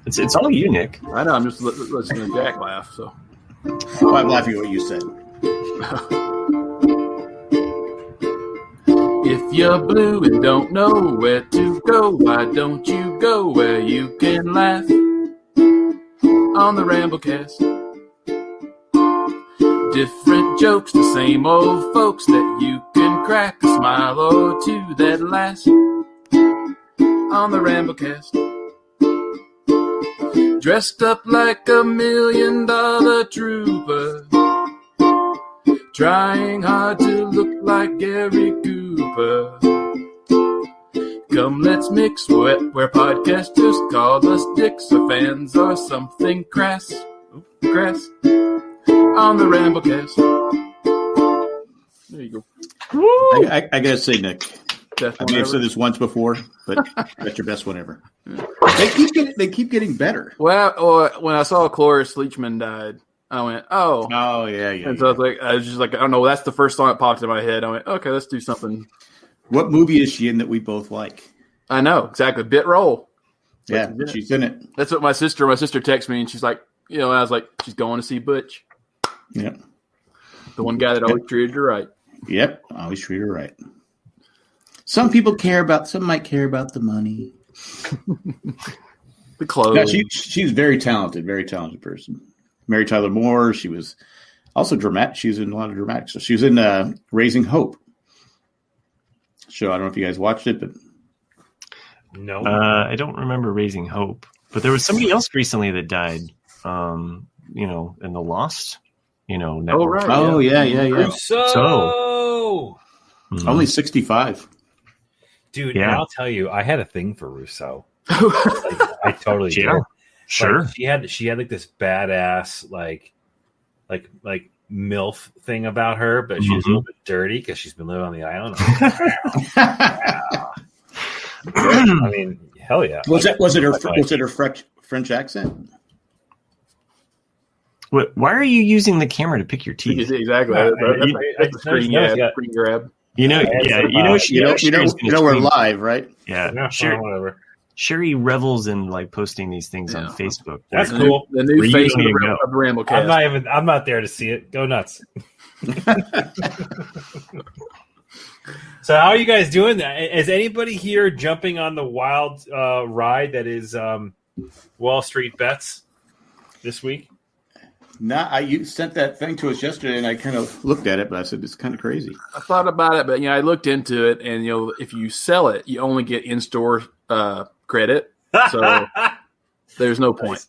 It's all you, Nick. I know. I'm just listening to Jack laugh. So I'm laughing at what you said. if you're blue and don't know where to go, why don't you go where you can laugh on the Ramblecast? Different jokes, the same old folks that you can crack a smile or two that last on the Ramblecast. Dressed up like $1 million trooper, trying hard to look like Gary Cooper. Come, let's mix where podcasters call us dicks or fans or something crass on the Ramblecast. There you go. I gotta say, Nick, Best I one may have ever. said this once before, but that's your best one ever. They keep getting better. Well, when I saw Cloris Leachman died, I went, oh. Oh yeah. And so I was just like, I don't know. That's the first song that popped in my head. I went, okay, let's do something. What movie is she in that we both like? I know exactly. Bit roll. Yeah, she's in it. That's what my sister texted me, and she's like, I was like, she's going to see Butch. Yep. The one guy that always treated her right. Yep. Always treat her right. Some people might care about the money. The clothes. No, she's very talented person. Mary Tyler Moore. She was also dramatic. She was in a lot of dramatic stuff. She was in Raising Hope. So I don't know if you guys watched it, but No. I don't remember Raising Hope, but there was somebody else recently that died. In the Lost. Network. Oh right. oh yeah. Rousseau! Only 65. Dude, Yeah. and I'll tell you, I had a thing for Rousseau. I totally did. Yeah. Sure. Like, she had like this badass like MILF thing about her, but she was a little bit dirty because she's been living on the island. I mean, hell yeah. Was it her French accent? Why are you using the camera to pick your teeth? Exactly. Yeah, That's a screen grab. We're live, right? Yeah. Whatever. Sherry revels in like posting these things on Facebook. That's cool. The new Where you face of don't the, even know. of the Ramblecast. I'm not there to see it. Go nuts. So how are you guys doing? Is anybody here jumping on the wild ride that is Wall Street Bets this week? You sent that thing to us yesterday, and I kind of looked at it, but I said it's kind of crazy. I thought about it, but I looked into it, and if you sell it, you only get in-store credit, so there's no point.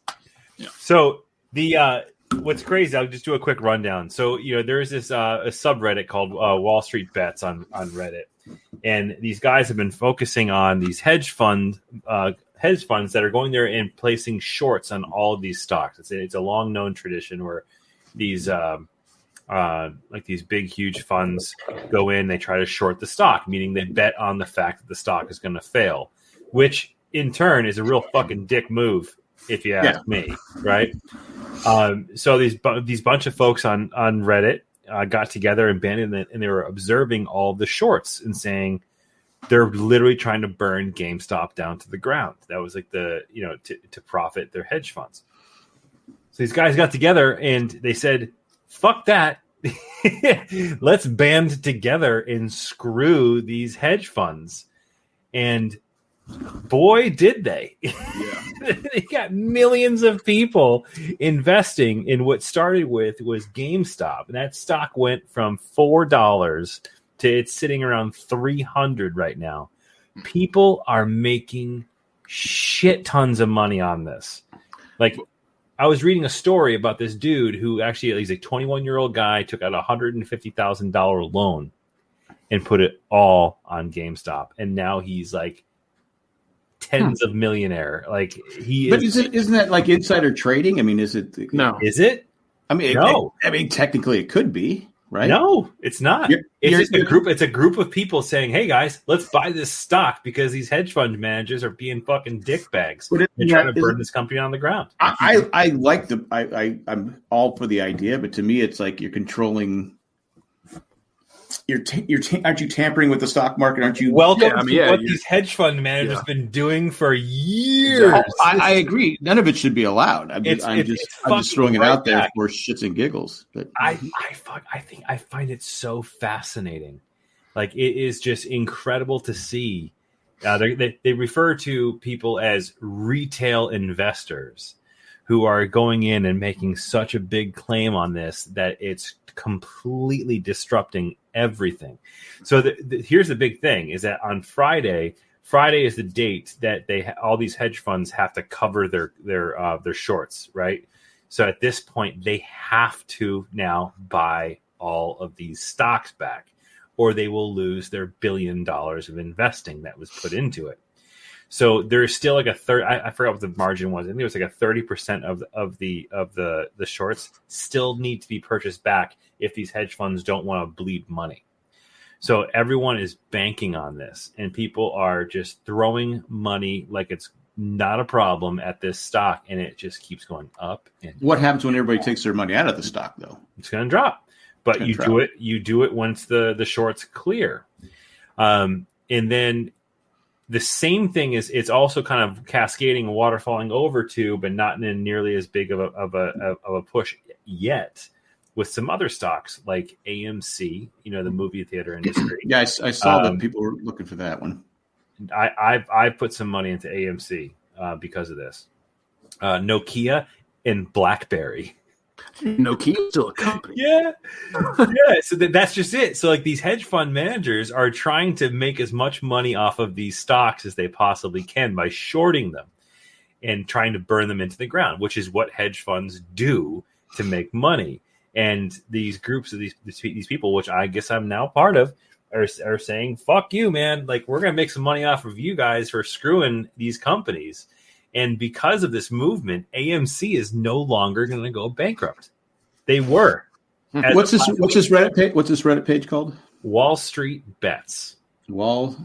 Yeah. So the what's crazy? I'll just do a quick rundown. So there's this a subreddit called Wall Street Bets on Reddit, and these guys have been focusing on these hedge funds that are going there and placing shorts on all of these stocks. It's a long known tradition where these these big huge funds go in, they try to short the stock, meaning they bet on the fact that the stock is going to fail, which in turn is a real fucking dick move if you ask me, right? So these bunch of folks on Reddit got together and banded it, and they were observing all the shorts and saying they're literally trying to burn GameStop down to the ground. That was like to profit their hedge funds. So these guys got together and they said, fuck that. Let's band together and screw these hedge funds. And boy, did they. They got millions of people investing in what started with was GameStop. And that stock went from $4 to it's sitting around 300 right now. People are making shit tons of money on this. Like, I was reading a story about this dude who actually, he's a 21-year-old guy, took out a $150,000 loan and put it all on GameStop. And now he's like tens of millionaire. Like But isn't that like insider trading? I mean, is it? No. Is it? I mean, no. Technically it could be, right? No, it's not. It's just a group. It's a group of people saying, "Hey guys, let's buy this stock because these hedge fund managers are being fucking dickbags. They're trying to burn this company on the ground." I like I'm all for the idea, but to me, it's like you're controlling aren't you tampering with the stock market? Aren't you? Welcome to what these hedge fund managers have been doing for years. Oh, I agree. None of it should be allowed. I'm just throwing it out there for shits and giggles. But I find it so fascinating. Like, it is just incredible to see. They refer to people as retail investors who are going in and making such a big claim on this that it's completely disrupting everything. So here's the big thing: is that on Friday is the date that all these hedge funds have to cover their shorts, right? So at this point, they have to now buy all of these stocks back, or they will lose their $1 billion of investing that was put into it. So there's still like a third. I forgot what the margin was. I think it was like a 30% of the shorts still need to be purchased back if these hedge funds don't want to bleed money. So everyone is banking on this, and people are just throwing money like it's not a problem at this stock, and it just keeps going up. And what happens when everybody takes their money out of the stock, though? It's going to drop. But you do it once the shorts clear, and then the same thing is it's also kind of cascading, waterfalling over to, but not in nearly as big of a push yet, with some other stocks like AMC, the movie theater industry. Yeah, I saw that people were looking for that one. I put some money into AMC because of this. Nokia and BlackBerry. Nokia's still a company. Yeah. So that's just it. So like these hedge fund managers are trying to make as much money off of these stocks as they possibly can by shorting them and trying to burn them into the ground, which is what hedge funds do to make money. And these groups of these people, which I guess I'm now part of, are saying, fuck you, man. Like, we're going to make some money off of you guys for screwing these companies. And because of this movement, AMC is no longer going to go bankrupt. They were. What's this Reddit page called? Wall Street Bets. Wall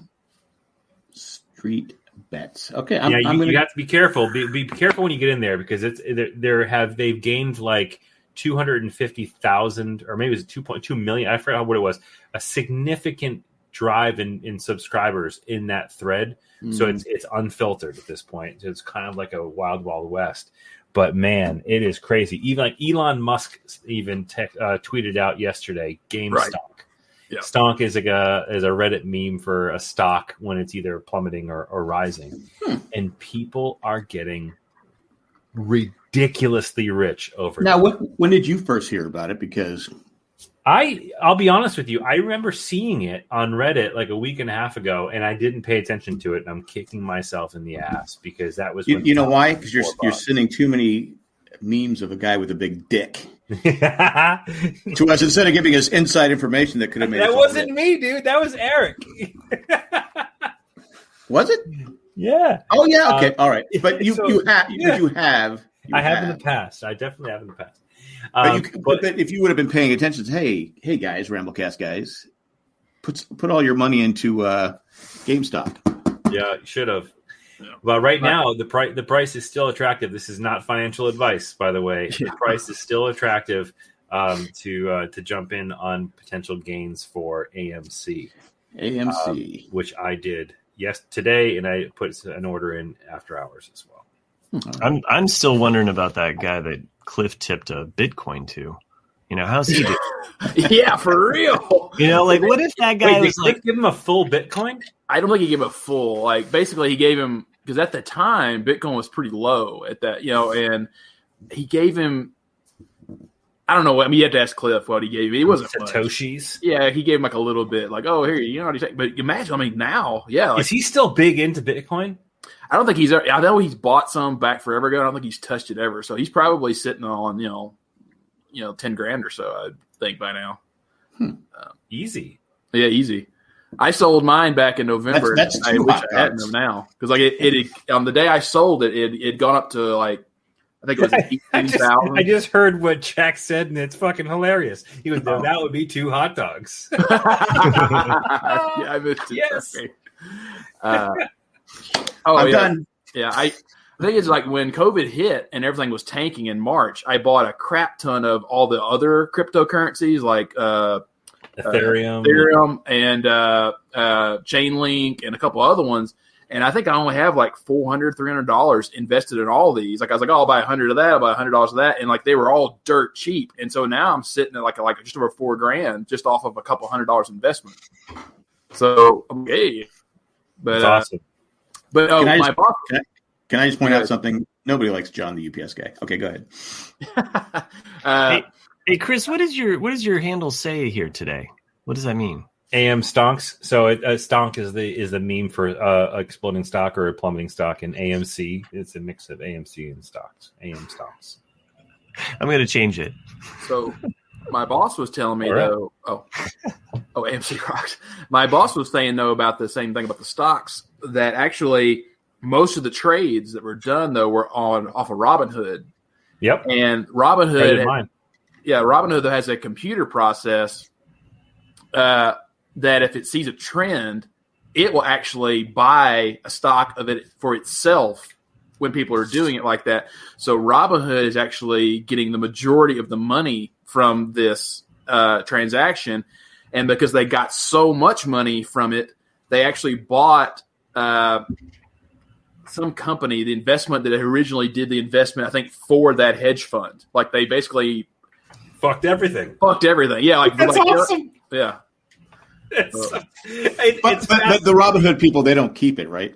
Street Bets. Okay, you have to be careful. Be careful when you get in there, because they've gained like 250,000, or maybe it was 2.2 million. I forgot what it was. A significant drive in subscribers in that thread. So it's unfiltered at this point. It's kind of like a wild West. But man, it is crazy. Even like Elon Musk even tweeted out yesterday, GameStop. Right. Yeah. Stonk is a Reddit meme for a stock when it's either plummeting or rising. And people are getting ridiculously rich over now. When did you first hear about it? Because I'll be honest with you, I remember seeing it on Reddit like a week and a half ago, and I didn't pay attention to it, and I'm kicking myself in the ass because that was you know why? Because you're sending too many memes of a guy with a big dick to us instead of giving us inside information that could have made that wasn't me, dude. That was Eric. Was it? Yeah. Oh yeah. Okay. All right. But I have in the past. I definitely have in the past. But if you would have been paying attention, hey guys, Ramblecast guys, put all your money into GameStop. Yeah, you should have. Yeah. But right now, the price is still attractive. This is not financial advice, by the way. The price is still attractive to jump in on potential gains for AMC, which I did today, and I put an order in after hours as well. I'm still wondering about that guy that Cliff tipped a Bitcoin to. How's he doing? Yeah, for real. Like, what if that guy was like, give him a full Bitcoin? I don't think he gave him a full. Like, basically, he gave him, because at the time Bitcoin was pretty low at that, and he gave him. I don't know. I mean, you have to ask Cliff what he gave him. It wasn't Satoshis. Much. Yeah, he gave him like a little bit. Like, oh, here, what do you think? But imagine, I mean, now, yeah. Like, is he still big into Bitcoin? I don't think he's. I know he's bought some back forever ago. I don't think he's touched it ever. So he's probably sitting on $10,000 or so. I think by now. Easy. Yeah, easy. I sold mine back in November. That's I wish I hadn't them now, because like it on the day I sold it, it gone up to like, I think it was 18,000. I just heard what Jack said, and it's fucking hilarious. He was that would be 2 hot dogs. Yeah, I missed it. Yes. I'm done. Yeah, I think it's like when COVID hit and everything was tanking in March, I bought a crap ton of all the other cryptocurrencies like Ethereum, and Chainlink, and a couple other ones. And I think I only have like $400, $300 invested in all these. Like I was like, oh, I'll buy 100 of that, I'll buy $100 of that, and like they were all dirt cheap. And so now I'm sitting at like just over $4,000 just off of a couple $100 investment. So okay, but That's awesome. But Can I just point Go out ahead. something? Nobody likes John, the UPS guy. Okay, go ahead. Hey, Chris, what does your handle say here today? What does that mean? AM stonks. So stonk is the meme for exploding stock or a plummeting stock, and AMC it's a mix of AMC and stocks. AM stocks. I'm going to change it. So my boss was telling me All right. though. Oh, AMC rocks. My boss was saying though about the same thing about the stocks, that actually most of the trades that were done though were off of Robinhood. Yep. And Traded mine. Robinhood has a computer process that if it sees a trend, it will actually buy a stock of it for itself when people are doing it like that. So Robinhood is actually getting the majority of the money from this transaction. And because they got so much money from it, they actually bought some company, the investment that originally did the investment, I think, for that hedge fund. Like they basically Fucked everything. Yeah, like That's awesome. Yeah. But the Robinhood people, they don't keep it, right?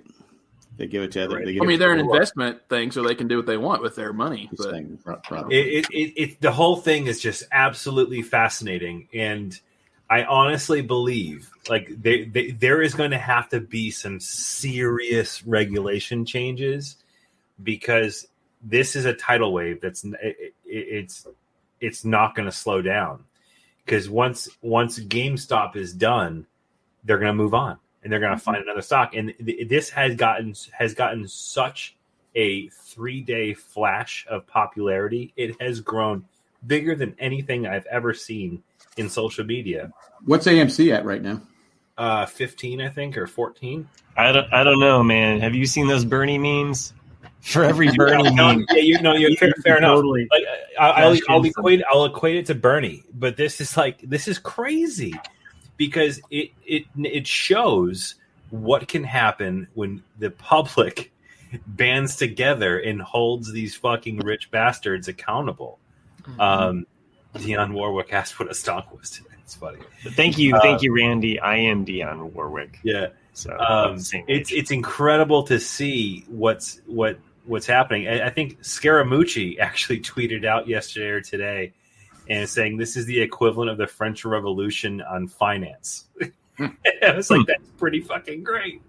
They give it to other. Right. They're an investment thing, so they can do what they want with their money. But The whole thing is just absolutely fascinating, and I honestly believe like there is going to have to be some serious regulation changes, because this is a tidal wave it's not going to slow down, because once GameStop is done, they're going to move on and they're going to find another stock. And this has gotten such a 3-day flash of popularity. It has grown bigger than anything I've ever seen in social media. What's AMC at right now? 15, I think, or 14. I don't know, man. Have you seen those Bernie memes? For every Bernie meme, Fair enough. Totally. Like, I'll equate it to Bernie, but this is crazy, because it shows what can happen when the public bands together and holds these fucking rich bastards accountable. Dionne Warwick asked what a stock was today. It's funny. Thank you, Randy. I am Dionne Warwick. Yeah. So it's incredible to see what's happening. I think Scaramucci actually tweeted out yesterday or today and saying this is the equivalent of the French Revolution on finance. I was like, that's pretty fucking great.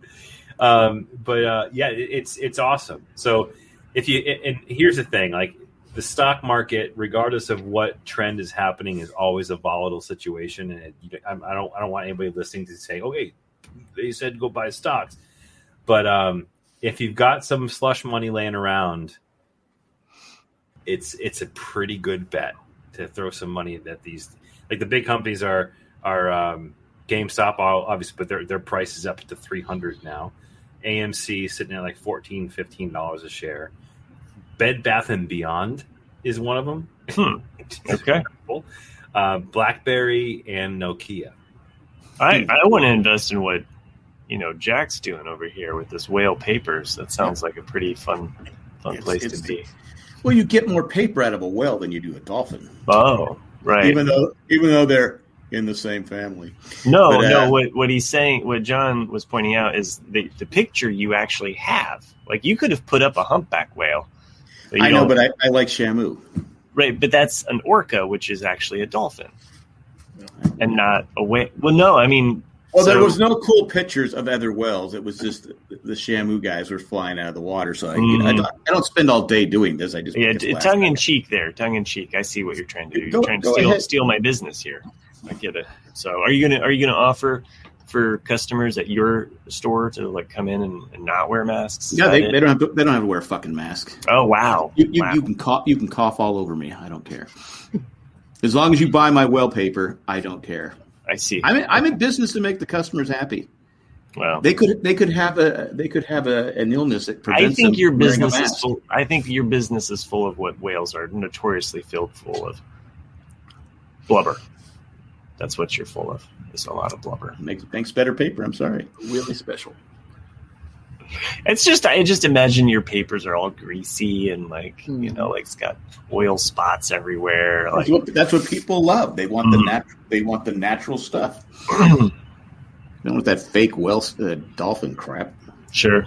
It's awesome. So and here's the thing, like the stock market, regardless of what trend is happening, is always a volatile situation. And I don't want anybody listening to say, okay, they said go buy stocks. But if you've got some slush money laying around, it's a pretty good bet to throw some money at these. Like the big companies are GameStop, obviously, but their price is up to $300 now. AMC sitting at like $14, $15 a share. Bed Bath and Beyond is one of them. Okay. BlackBerry and Nokia. I want to invest in what Jack's doing over here with this whale papers. That sounds like a pretty fun place to be. Well, you get more paper out of a whale than you do a dolphin. Oh, right. Even though they're in the same family. No. What he's saying, what John was pointing out, is the picture you actually have. Like you could have put up a humpback whale. I know, but I like Shamu. Right, but that's an orca, which is actually a dolphin, and not a whale. Well, no, I mean. Well, there was no cool pictures of other whales. It was just the Shamu guys were flying out of the water. So I don't spend all day doing this. I just tongue in cheek there. Tongue in cheek. I see what you're trying to do. You're trying to steal my business here. I get it. So are you gonna offer for customers at your store to like come in and not wear masks? Yeah, they don't have to wear a fucking mask. Oh wow. You can cough all over me. I don't care. As long as you buy my whale paper, I don't care. I see. I'm in business to make the customers happy. Well, they could have an illness that prevents. I think them your from wearing a business is mask. full. I think your business is full of what whales are notoriously filled full of: blubber. That's what you're full of. It's a lot of blubber. Makes better paper. I'm sorry. Really special. It's just I just imagine your papers are all greasy and like it's got oil spots everywhere. Like That's what people love. They want the natural stuff. They don't want that fake dolphin crap. Sure.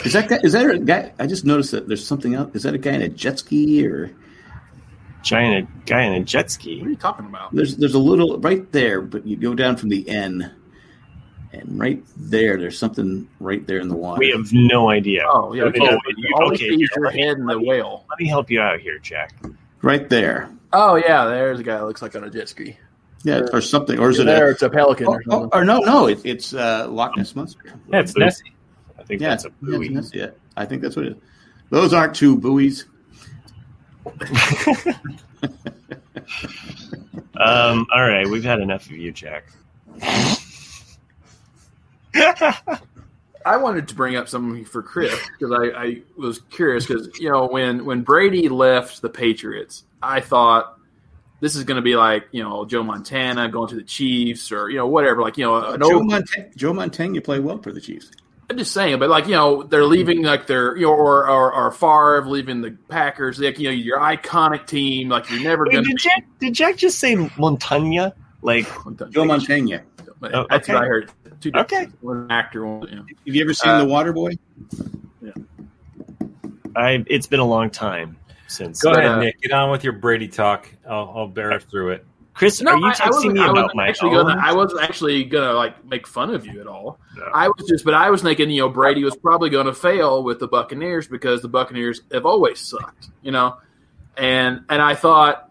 Is that a guy? I just noticed that there's something else. Is that a guy in a jet ski or? Guy in a jet ski. What are you talking about? There's a little right there, but you go down from the N. And right there's something right there in the water. We have no idea. Oh, yeah. Your head in the whale. Let me help you out here, Jack. Right there. Oh, yeah. There's a guy that looks like on a jet ski. Yeah, or something. Or is it it's a pelican or something? Or no. It's Loch Ness Monster. Yeah, it's Nessie. I think that's a buoy. Yeah, I think that's what it is. Those aren't two buoys. All right. We've had enough of you, Jack. I wanted to bring up something for Chris because I was curious because when Brady left the Patriots, I thought this is going to be like Joe Montana going to the Chiefs or whatever Joe Montana play well for the Chiefs. I'm just saying, but they're leaving or Favre leaving the Packers, your iconic team, you're never going to. Did Jack just say Montana? Like Joe Montana. That's what I heard. Okay. One actor. Have you ever seen The Waterboy? Yeah. It's been a long time since. Go ahead, Nick. Get on with your Brady talk. I'll bear through it. Chris, are you texting me about my own? I wasn't actually gonna make fun of you at all. No. I was thinking, Brady was probably going to fail with the Buccaneers because the Buccaneers have always sucked, and I thought.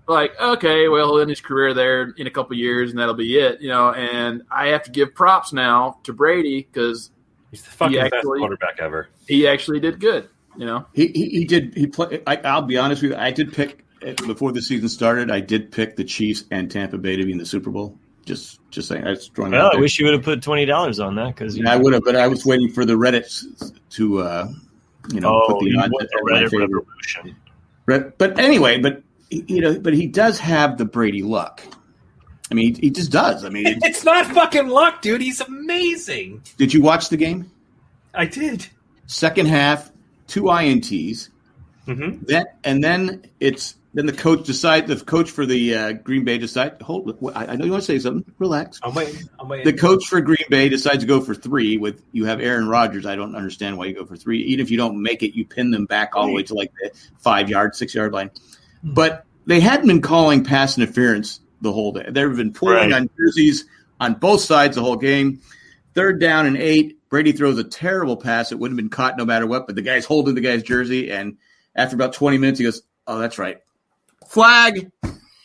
Okay, well, he'll end his career there in a couple of years, and that'll be it, And I have to give props now to Brady because he's the fucking best quarterback ever. He actually did good, He did. He played. I'll be honest with you. I did pick before the season started. I did pick the Chiefs and Tampa Bay to be in the Super Bowl. Just saying. I wish you would have put $20 on that because I would have, but I was waiting for the Reddit to put the odds at my favor. But anyway, but he does have the Brady luck. I mean, he just does. I mean, it's not fucking luck, dude. He's amazing. Did you watch the game? I did. Second half, 2 INTs. Mm-hmm. Then the coach for the Green Bay decides. I know you want to say something. Relax. I'm waiting. The coach for Green Bay decides to go for 3. You have Aaron Rodgers. I don't understand why you go for 3. Even if you don't make it, you pin them back all the way to the 5-yard, 6-yard line. But they hadn't been calling pass interference the whole day. They've been pulling on jerseys on both sides the whole game. 3rd down and 8. Brady throws a terrible pass. It wouldn't have been caught no matter what, but the guy's holding the guy's jersey. And after about 20 minutes, he goes, "Oh, that's right. Flag."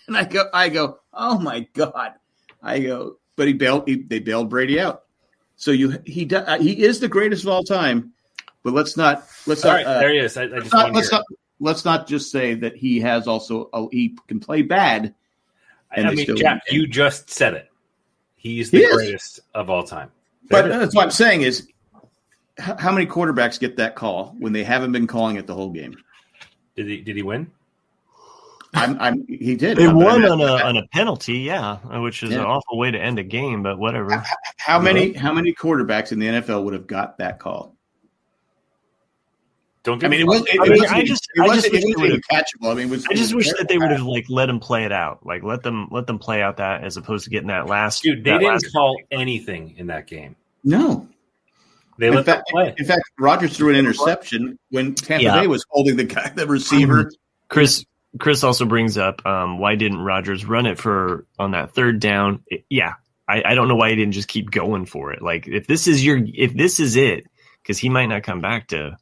And I go, "Oh my God." But they bailed Brady out. So he is the greatest of all time, but let's not. There he is. Let's not just say that he has also he can play bad. Jack, you just said it. He's the greatest of all time. But that's what I'm saying is, how many quarterbacks get that call when they haven't been calling it the whole game? Did he win? He did. They won on a penalty, which is an awful way to end a game. But whatever. How many quarterbacks in the NFL would have got that call? I just wish that they would have let him play it out, let them play out that as opposed to getting that last. Dude, they didn't call anything in that game. No, they let them play. In fact, Rodgers threw an interception when Tampa Bay was holding the receiver. Chris also brings up why didn't Rodgers run it on that 3rd down? I don't know why he didn't just keep going for it. If this is it, because he might not come back to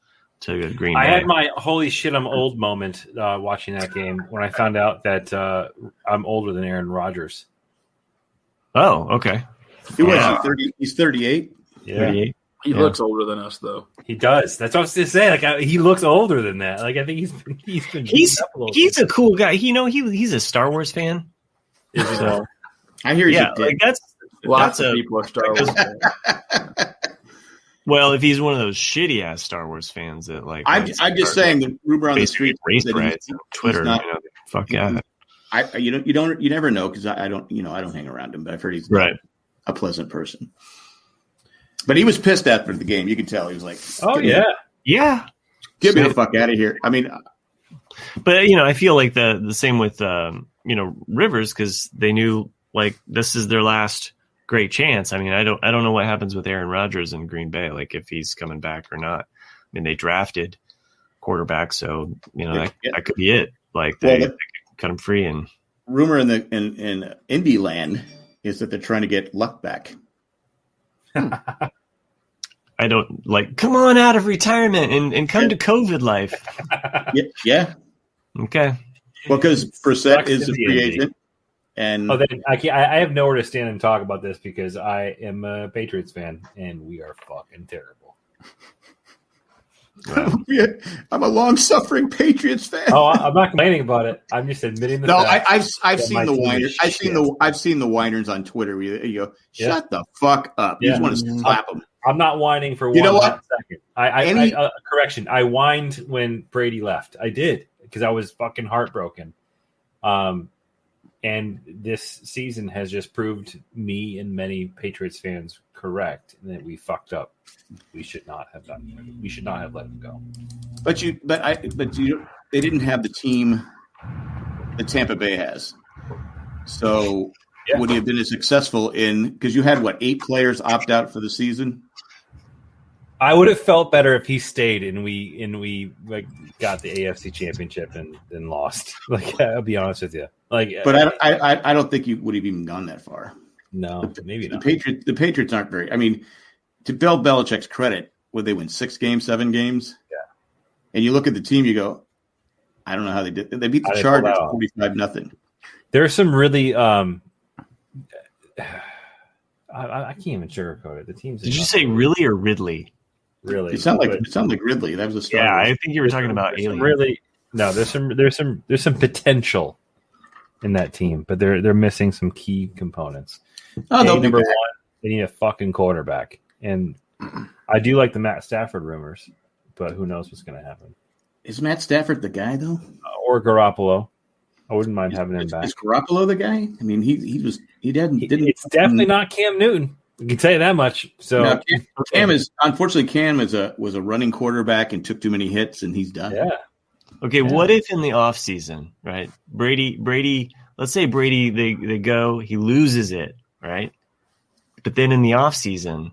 Green Bay. I had my holy shit I'm old moment watching that game when I found out that I'm older than Aaron Rodgers. Oh, okay. He's 38. Yeah. 38. He looks older than us, though. He does. That's what I was going to say. He looks older than that. I think he's a cool guy. He's a Star Wars fan. So I hear he's a dick. Lots of people are Star Wars fans. Well, if he's one of those shitty ass Star Wars fans that I'm just saying the rumor on the street race riots on Twitter. Fuck yeah. You never know because I don't hang around him, but I've heard he's a pleasant person. But he was pissed after the game. You could tell he was like, "Oh yeah, get me the fuck out of here." I mean, but I feel like the same with Rivers because they knew like this is their last great chance. I mean, I don't know what happens with Aaron Rodgers in Green Bay, like if he's coming back or not. I mean, they drafted quarterback, so that could be it. Like they could cut him free. And rumor in Indy land is that they're trying to get Luck back. I don't come on out of retirement and come to COVID life. Yeah. Okay. Well, because Brissett is a free agent. And I have nowhere to stand and talk about this because I am a Patriots fan and we are fucking terrible. Wow. I'm a long-suffering Patriots fan. Oh, I'm not complaining about it. I'm just admitting the fact. I've seen the whiners. I've seen the whiners on Twitter. Where you go, shut the fuck up. You just want to slap them. I'm not whining for you know what? Second. Correction. I whined when Brady left. I did because I was fucking heartbroken. And this season has just proved me and many Patriots fans correct that we fucked up. We should not have done it. We should not have let him go. But they didn't have the team that Tampa Bay has. So would he have been as successful because you had 8 players opt out for the season? I would have felt better if he stayed and we got the AFC Championship and then lost. I'll be honest with you. But I don't think you would have even gone that far. No, maybe not. The Patriots aren't very. I mean, to Bill Belichick's credit, would they win 6 games, 7 games? Yeah. And you look at the team, you go, I don't know how they did. They beat the Chargers 45-0. There's some really. I can't even sugarcoat it. The teams. Did you say really or Ridley? Really, it sounded like Ridley. That was a Star Wars. I think you were talking about Alien. Really, no. There's some potential in that team, but they're missing some key components. Number 1, they need a fucking quarterback, and I do like the Matt Stafford rumors, but who knows what's going to happen? Is Matt Stafford the guy though, or Garoppolo? I wouldn't mind having him back. Is Garoppolo the guy? I mean, didn't. It's definitely not Cam Newton. I can tell you that much. So no, Cam was a running quarterback and took too many hits, and he's done. Yeah. Okay, what if in the offseason, right? Brady, let's say Brady, they go, he loses it, right? But then in the offseason,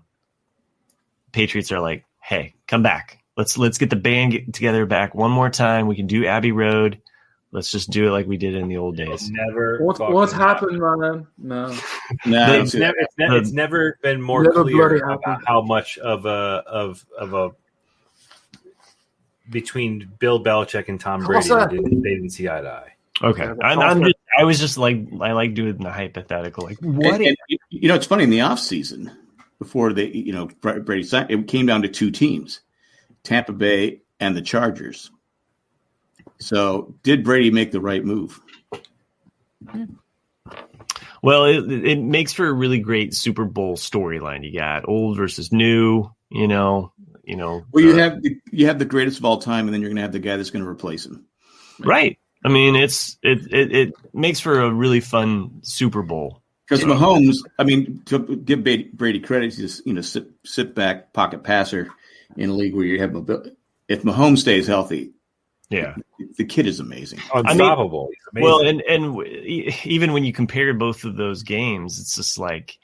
Patriots are like, hey, come back. Let's get the band together back one more time. We can do Abbey Road. Let's just do it like we did in the old days. What's happened, man? No. It's never been more clear about how much of a between Bill Belichick and Tom Brady they didn't see eye to eye. Okay, I was just like I like doing the hypothetical. Like what? And it's funny in the offseason before Brady signed, it came down to 2 teams, Tampa Bay and the Chargers. So, did Brady make the right move? Well, it makes for a really great Super Bowl storyline. You got old versus new. Well, you have the greatest of all time, and then you're going to have the guy that's going to replace him. Right. I mean, it makes for a really fun Super Bowl. Because Mahomes, I mean, to give Brady credit, he's just sit back pocket passer in a league where you have mobility. If Mahomes stays healthy. Yeah, the kid is amazing. Unstoppable. He's amazing. Well, and even when you compare both of those games, it's just like,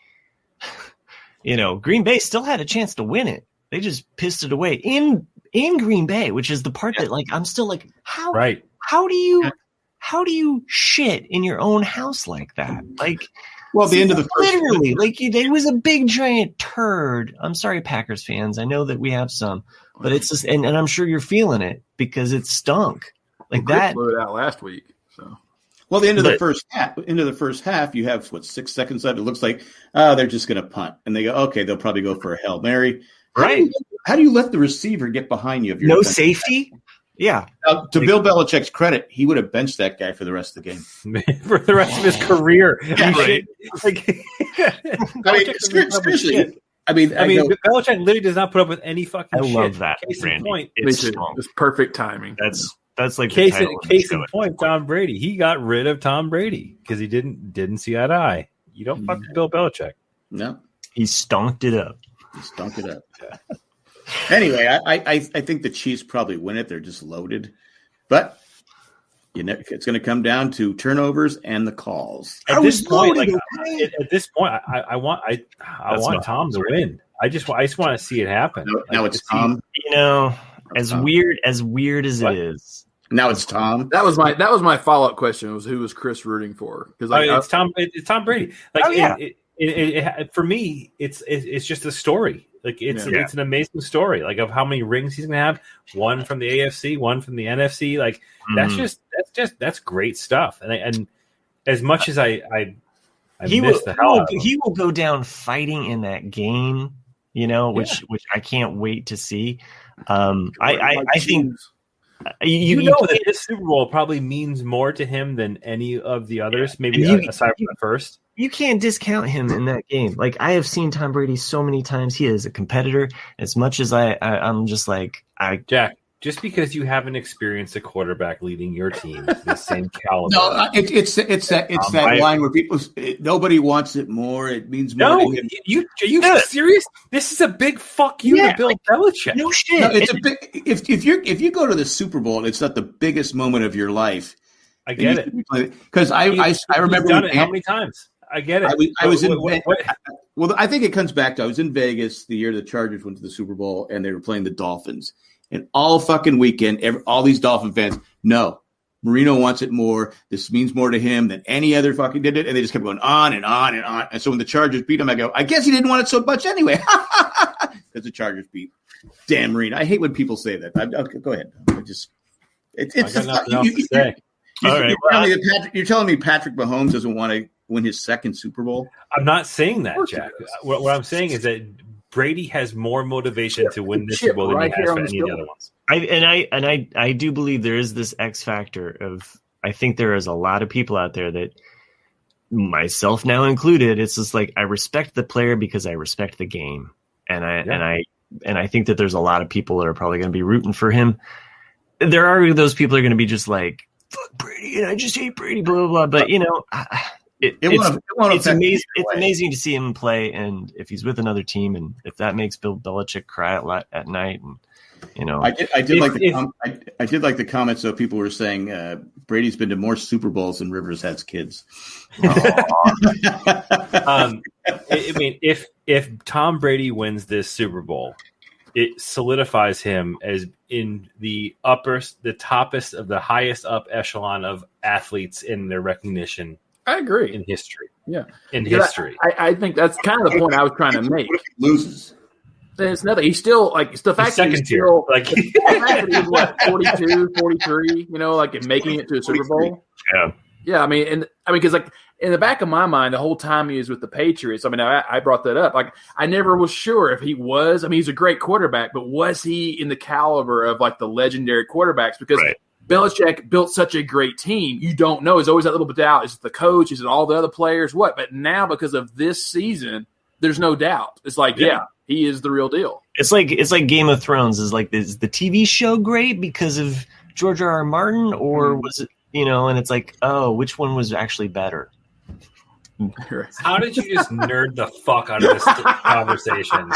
Green Bay still had a chance to win it. They just pissed it away in Green Bay, which is the part that I'm still like, how do you shit in your own house like that? Well, the end of the first literally, it was a big giant turd. I'm sorry, Packers fans. I know that we have some, but it's just, and I'm sure you're feeling it because it stunk that. Blew it out last week. So, well, the end of the first half, you have 6 seconds left. It looks like they're just going to punt, and they go, okay, they'll probably go for a Hail Mary. Right? How do you let the receiver get behind you? If you're no safety. Yeah. Now, to Bill Belichick's credit, he would have benched that guy for the rest of the game. For the rest of his career. Yeah, right. Especially. I mean, Belichick literally does not put up with any fucking shit. I love that. Case in point. It's perfect timing. That's like case in point. Tom Brady. He got rid of Tom Brady because he didn't see eye to eye. You don't fuck with Bill Belichick. No, he stonked it up. Yeah. Anyway, I think the Chiefs probably win it. They're just loaded, but it's going to come down to turnovers and the calls. At this point, I want Tom to win. I just want to see it happen. Now it's Tom. As weird as it is. Now it's Tom. That was my follow-up question. Was who was Chris rooting for? Because it's Tom Brady. For me, it's just a story. Like it's an amazing story. Like of how many rings he's gonna have. One from the AFC, one from the NFC. Like that's great stuff. And as much as I miss the hell out of him. He will go down fighting in that game. Which I can't wait to see. I think. That this Super Bowl probably means more to him than any of the others, maybe aside from the first. You can't discount him in that game. Like, I have seen Tom Brady so many times. He is a competitor. As much as I'm just like, Jack, just because you haven't experienced a quarterback leading your team the same caliber. No, it's that line where people nobody wants it more. It means more. No, are you serious? This is a big fuck you to Bill Belichick. No shit. No, it's a big. If you go to the Super Bowl, it's not the biggest moment of your life. I get it because I remember done it how many times. I get it. I was in. Well, I think it comes back to I was in Vegas the year the Chargers went to the Super Bowl and they were playing the Dolphins. And all fucking weekend, all these Dolphin fans, no, Marino wants it more. This means more to him than any other fucking did it. And they just kept going on and on and on. And so when the Chargers beat him, I go, I guess he didn't want it so much anyway. Because the Chargers beat. Damn, Marino. I hate when people say that. Okay, go ahead. You're telling me Patrick Mahomes doesn't want to win his second Super Bowl? I'm not saying that, Jack. What I'm saying is that Brady has more motivation to win this Super Bowl than he has for any of the other ones. I do believe there is this X factor of, I think there is a lot of people out there that, myself now included, it's just like, I respect the player because I respect the game. And I think that there's a lot of people that are probably going to be rooting for him. There are those people that are going to be just like, fuck Brady, and I just hate Brady, blah, blah, blah. But, it's amazing. It's amazing to see him play, and if he's with another team, and if that makes Bill Belichick cry at night, and I did like the comments. So people were saying Brady's been to more Super Bowls than Rivers has kids. I mean, if Tom Brady wins this Super Bowl, it solidifies him as in the toppest of the highest up echelon of athletes in their recognition. I agree. In history. Yeah. In history. I think that's kind of the point I was trying to make. What if he loses? It's nothing. He's still like the fact that he's still like the fact that he's 42, 43, and making it to a Super Bowl. Yeah. Yeah. I mean, because like in the back of my mind, the whole time he was with the Patriots, I mean, I brought that up. Like, I never was sure if he was. I mean, he's a great quarterback, but was he in the caliber of like the legendary quarterbacks? Because Belichick built such a great team. You don't know. There's always that little bit of doubt. Is it the coach? Is it all the other players? What? But now, because of this season, there's no doubt. It's like, he is the real deal. It's like Game of Thrones. Is the TV show great because of George R.R. Martin, or was it, and it's like, oh, which one was actually better? How did you just nerd the fuck out of this conversation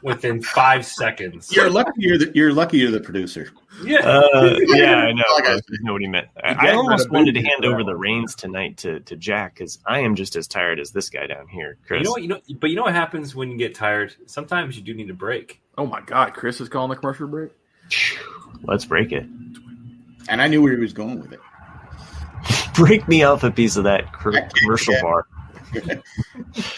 within 5 seconds? You're lucky you're the producer. Yeah, I know. I know what he meant. I almost wanted to hand over the reins tonight to Jack because I am just as tired as this guy down here, Chris. But you know what happens when you get tired? Sometimes you do need a break. Oh my God, Chris is calling the commercial break. Let's break it. And I knew where he was going with it. Break me off a piece of that commercial bar.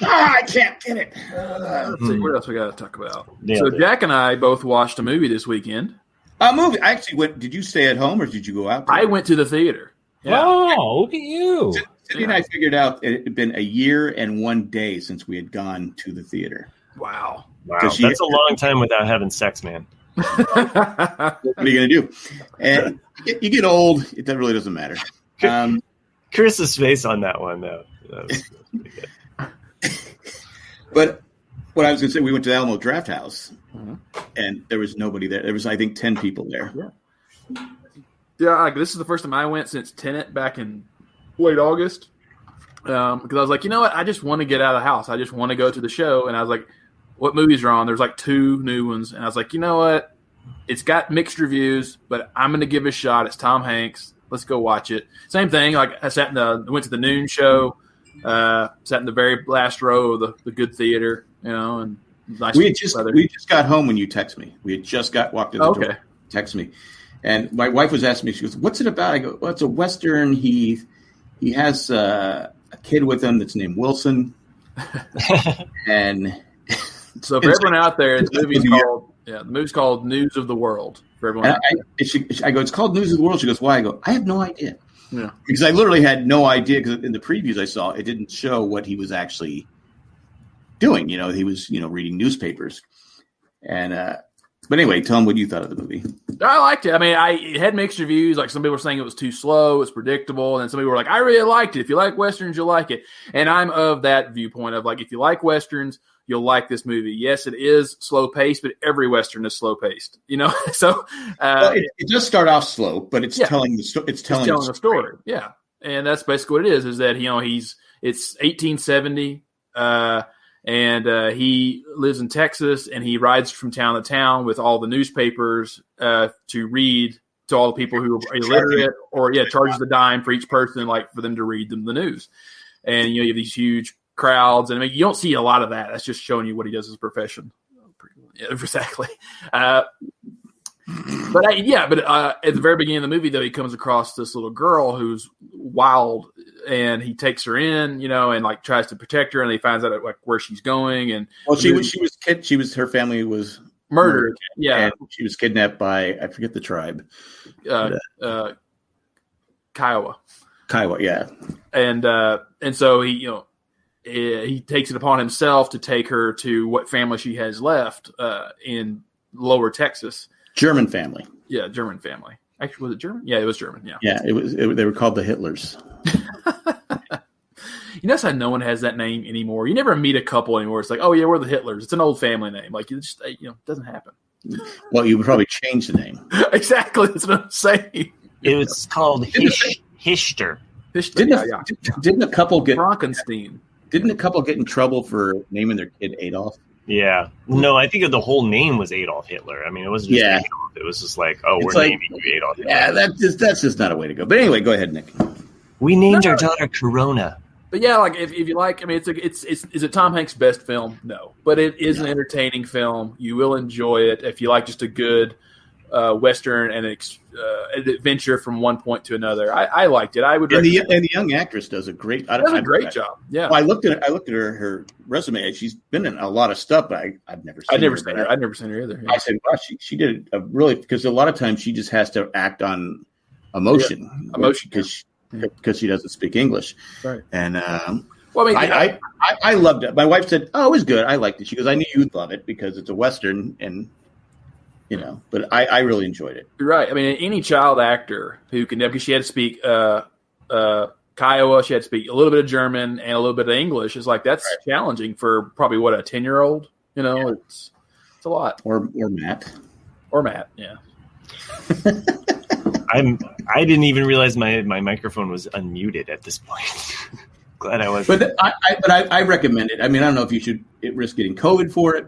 I can't get it. Let's see, what else we got to talk about? So Jack and I both watched a movie this weekend. A movie? I actually went. Did you stay at home or did you go out? I went to the theater. Yeah. Oh, look at you. Cindy and I figured out it had been a year and 1 day since we had gone to the theater. Wow. That's a long time without having sex, man. What are you going to do? And you get old. It really doesn't matter. Chris's face on that one, though. But what I was going to say, we went to the Alamo Draft House, and there was nobody there. There was, I think, 10 people there. Yeah. Yeah, this is the first time I went since Tenet back in late August. Because I was like, you know what? I just want to get out of the house. I just want to go to the show. And I was like, what movies are on? There's like 2 new ones. And I was like, you know what? It's got mixed reviews, but I'm going to give it a shot. It's Tom Hanks. Let's go watch it. Same thing. Like I went to the noon show, sat in the very last row of the good theater, and nice. We just got home when you text me. We had just walked in the door. Text me. And my wife was asking me, she goes, what's it about? I go, well, it's a Western. He has a kid with him that's named Wilson. And so for everyone out there, the movie's called News of the World. For everyone out there. I go, it's called News of the World. She goes, why? I go, I have no idea. Yeah. Because I literally had no idea, because in the previews I saw, it didn't show what he was actually doing. He was, reading newspapers. And but anyway, tell him what you thought of the movie. I liked it. I mean, it had mixed reviews. Like some people were saying it was too slow, it's predictable, and then some people were like, I really liked it. If you like Westerns, you'll like it. And I'm of that viewpoint of like, if you like Westerns, you'll like this movie. Yes, it is slow paced, but every Western is slow paced. So it does start off slow, but it's telling the story. It's telling a story. Yeah, and that's basically what it is. Is that it's 1870. And he lives in Texas, and he rides from town to town with all the newspapers to read to all the people who are illiterate, or charges a dime for each person, like for them to read them the news. And you have these huge crowds, and I mean, you don't see a lot of that. That's just showing you what he does as a profession. Yeah, exactly. But at the very beginning of the movie, though, he comes across this little girl who's wild, and he takes her in, and like tries to protect her, and he finds out like where she's going. And her family was murdered. Yeah, and she was kidnapped by, I forget the tribe, Kiowa. Yeah, and so he takes it upon himself to take her to what family she has left in Lower Texas. German family. Yeah, German family. Actually, was it German? Yeah, it was German. Yeah. Yeah, it was. They were called the Hitlers. You notice how no one has that name anymore. You never meet a couple anymore. It's like, oh yeah, we're the Hitlers. It's an old family name. Like it just, it doesn't happen. Well, you would probably change the name. Exactly. That's what I'm saying. It was called Hichter. Didn't a couple get Frankenstein? Didn't a couple get in trouble for naming their kid Adolf? Yeah. No, I think the whole name was Adolf Hitler. I mean, it wasn't just Adolf. It was just like, we're naming you Adolf Hitler. Yeah, that's just not a way to go. But anyway, go ahead, Nick. We named our daughter Corona. But yeah, like if you like, I mean, is it Tom Hanks' best film? No, but it is an entertaining film. You will enjoy it if you like just a good Western and an adventure from one point to another. I liked it. I would. And the young actress does a great. Does a great job. Yeah. Well, I looked at her resume. She's been in a lot of stuff, but I've never seen her. I've never seen her either. Yeah. I said, wow, she did a really, because a lot of times she just has to act on emotion. Because she doesn't speak English. Right. And I loved it. My wife said, "Oh, it was good. I liked it." She goes, "I knew you'd love it because it's a Western, and but I really enjoyed it." You're right. I mean, any child actor who can, because she had to speak Kiowa, she had to speak a little bit of German and a little bit of English. It's like that's challenging for probably a 10-year-old. It's a lot. Or Matt. Yeah. I didn't even realize my microphone was unmuted at this point. Glad I was. But I recommend it. I mean, I don't know if you should risk getting COVID for it,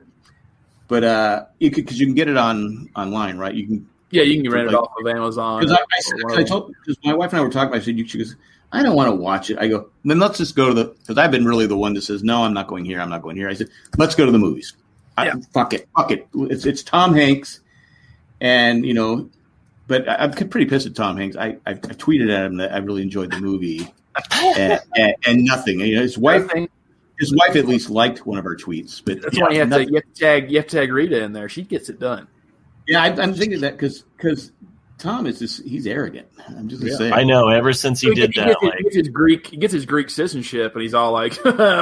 but because you can get it online, right? You can. Yeah, you can rent it off of Amazon. Because my wife and I were talking. I said, she goes, I don't want to watch it. I go, then let's just go to because I've been really the one that says, no, I'm not going here. I'm not going here. I said, let's go to the movies. Fuck it. It's Tom Hanks, and But I'm pretty pissed at Tom Hanks. I tweeted at him that I really enjoyed the movie, and nothing. His wife at least liked one of our tweets. But that's why you have to tag Rita in there. She gets it done. Yeah, I'm thinking that because Tom is he's arrogant. I'm just saying. I know. Ever since he did that, he gets his Greek citizenship, and he's all like,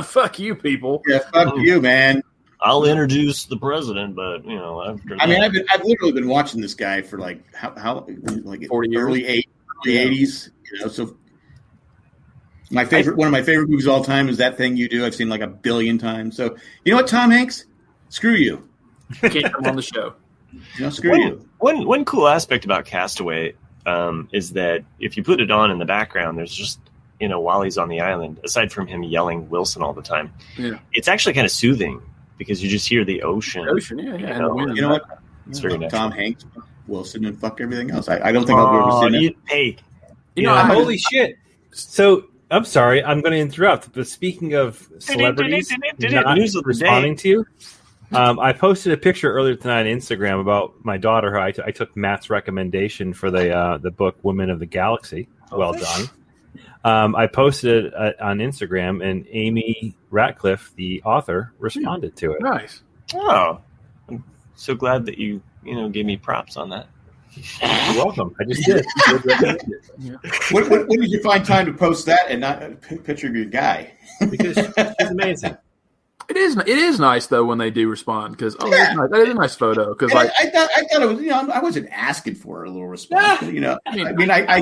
"Fuck you, people." Yeah, fuck you, man. I'll introduce the president, but I've literally been watching this guy for how 40 years, early 80s. So one of my favorite movies of all time is That Thing You Do. I've seen like 1 billion times. So you know what, Tom Hanks, screw you. Can't come on the show. Screw you. One cool aspect about Castaway is that if you put it on in the background, there's just, while he's on the island, aside from him yelling Wilson all the time, it's actually kind of soothing because you just hear the ocean. Yeah. You know what? It's very natural. Tom Hanks, Wilson, and fuck everything else. I don't think I've ever seen that. Hey, holy shit. So, I'm sorry, I'm going to interrupt, but speaking of celebrities not responding to you, I posted a picture earlier tonight on Instagram about my daughter. I took Matt's recommendation for the book Women of the Galaxy. Well done. I posted it on Instagram, and Amy Ratcliffe, the author, responded to it. Nice. Oh, I'm so glad that you gave me props on that. You're welcome. I just did. When did you find time to post that and not a picture of your guy? Because she's amazing. It is nice though when they do respond because that is a nice photo. Because I thought it was I wasn't asking for a little response. But, I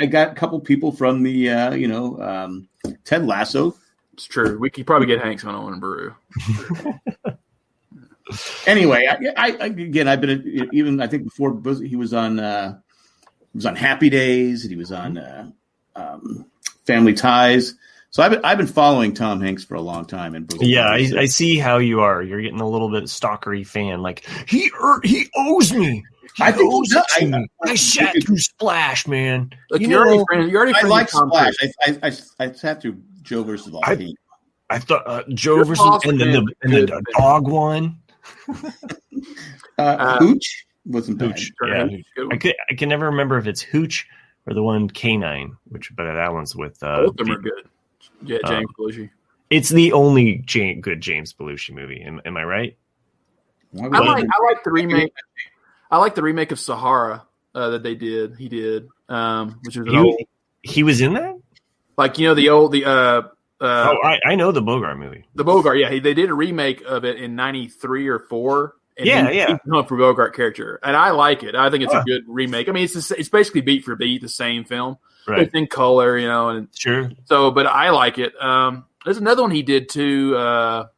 got a couple people from the Ted Lasso. It's true. We could probably get Hanks on Owen and Brew. Anyway, I've been even I think before he was on Happy Days and he was on Family Ties. So I've been following Tom Hanks for a long time. I see how you are. You're getting a little bit stalkery fan. Like he owes me. I think I sat through Splash, man. Look, you're already friends. I like Splash. I sat through Joe versus Volcano. I thought Joe versus and then the dog one. Hooch wasn't Hooch. Yeah, I can never remember if it's Hooch or the one Canine, but that one's with. Both of them are good. Yeah, James Belushi. It's the only good James Belushi movie. Am I right? I like the remake. I like the remake of Sahara that they did. He did, which was he was in that. Like the old I know the Bogart movie. The Bogart, yeah. They did a remake of it in '93 or '4. And he's going for Bogart character, and I like it. I think it's a good remake. I mean, it's basically beat for beat the same film, right? It's in color, and sure. So, but I like it. There's another one he did too that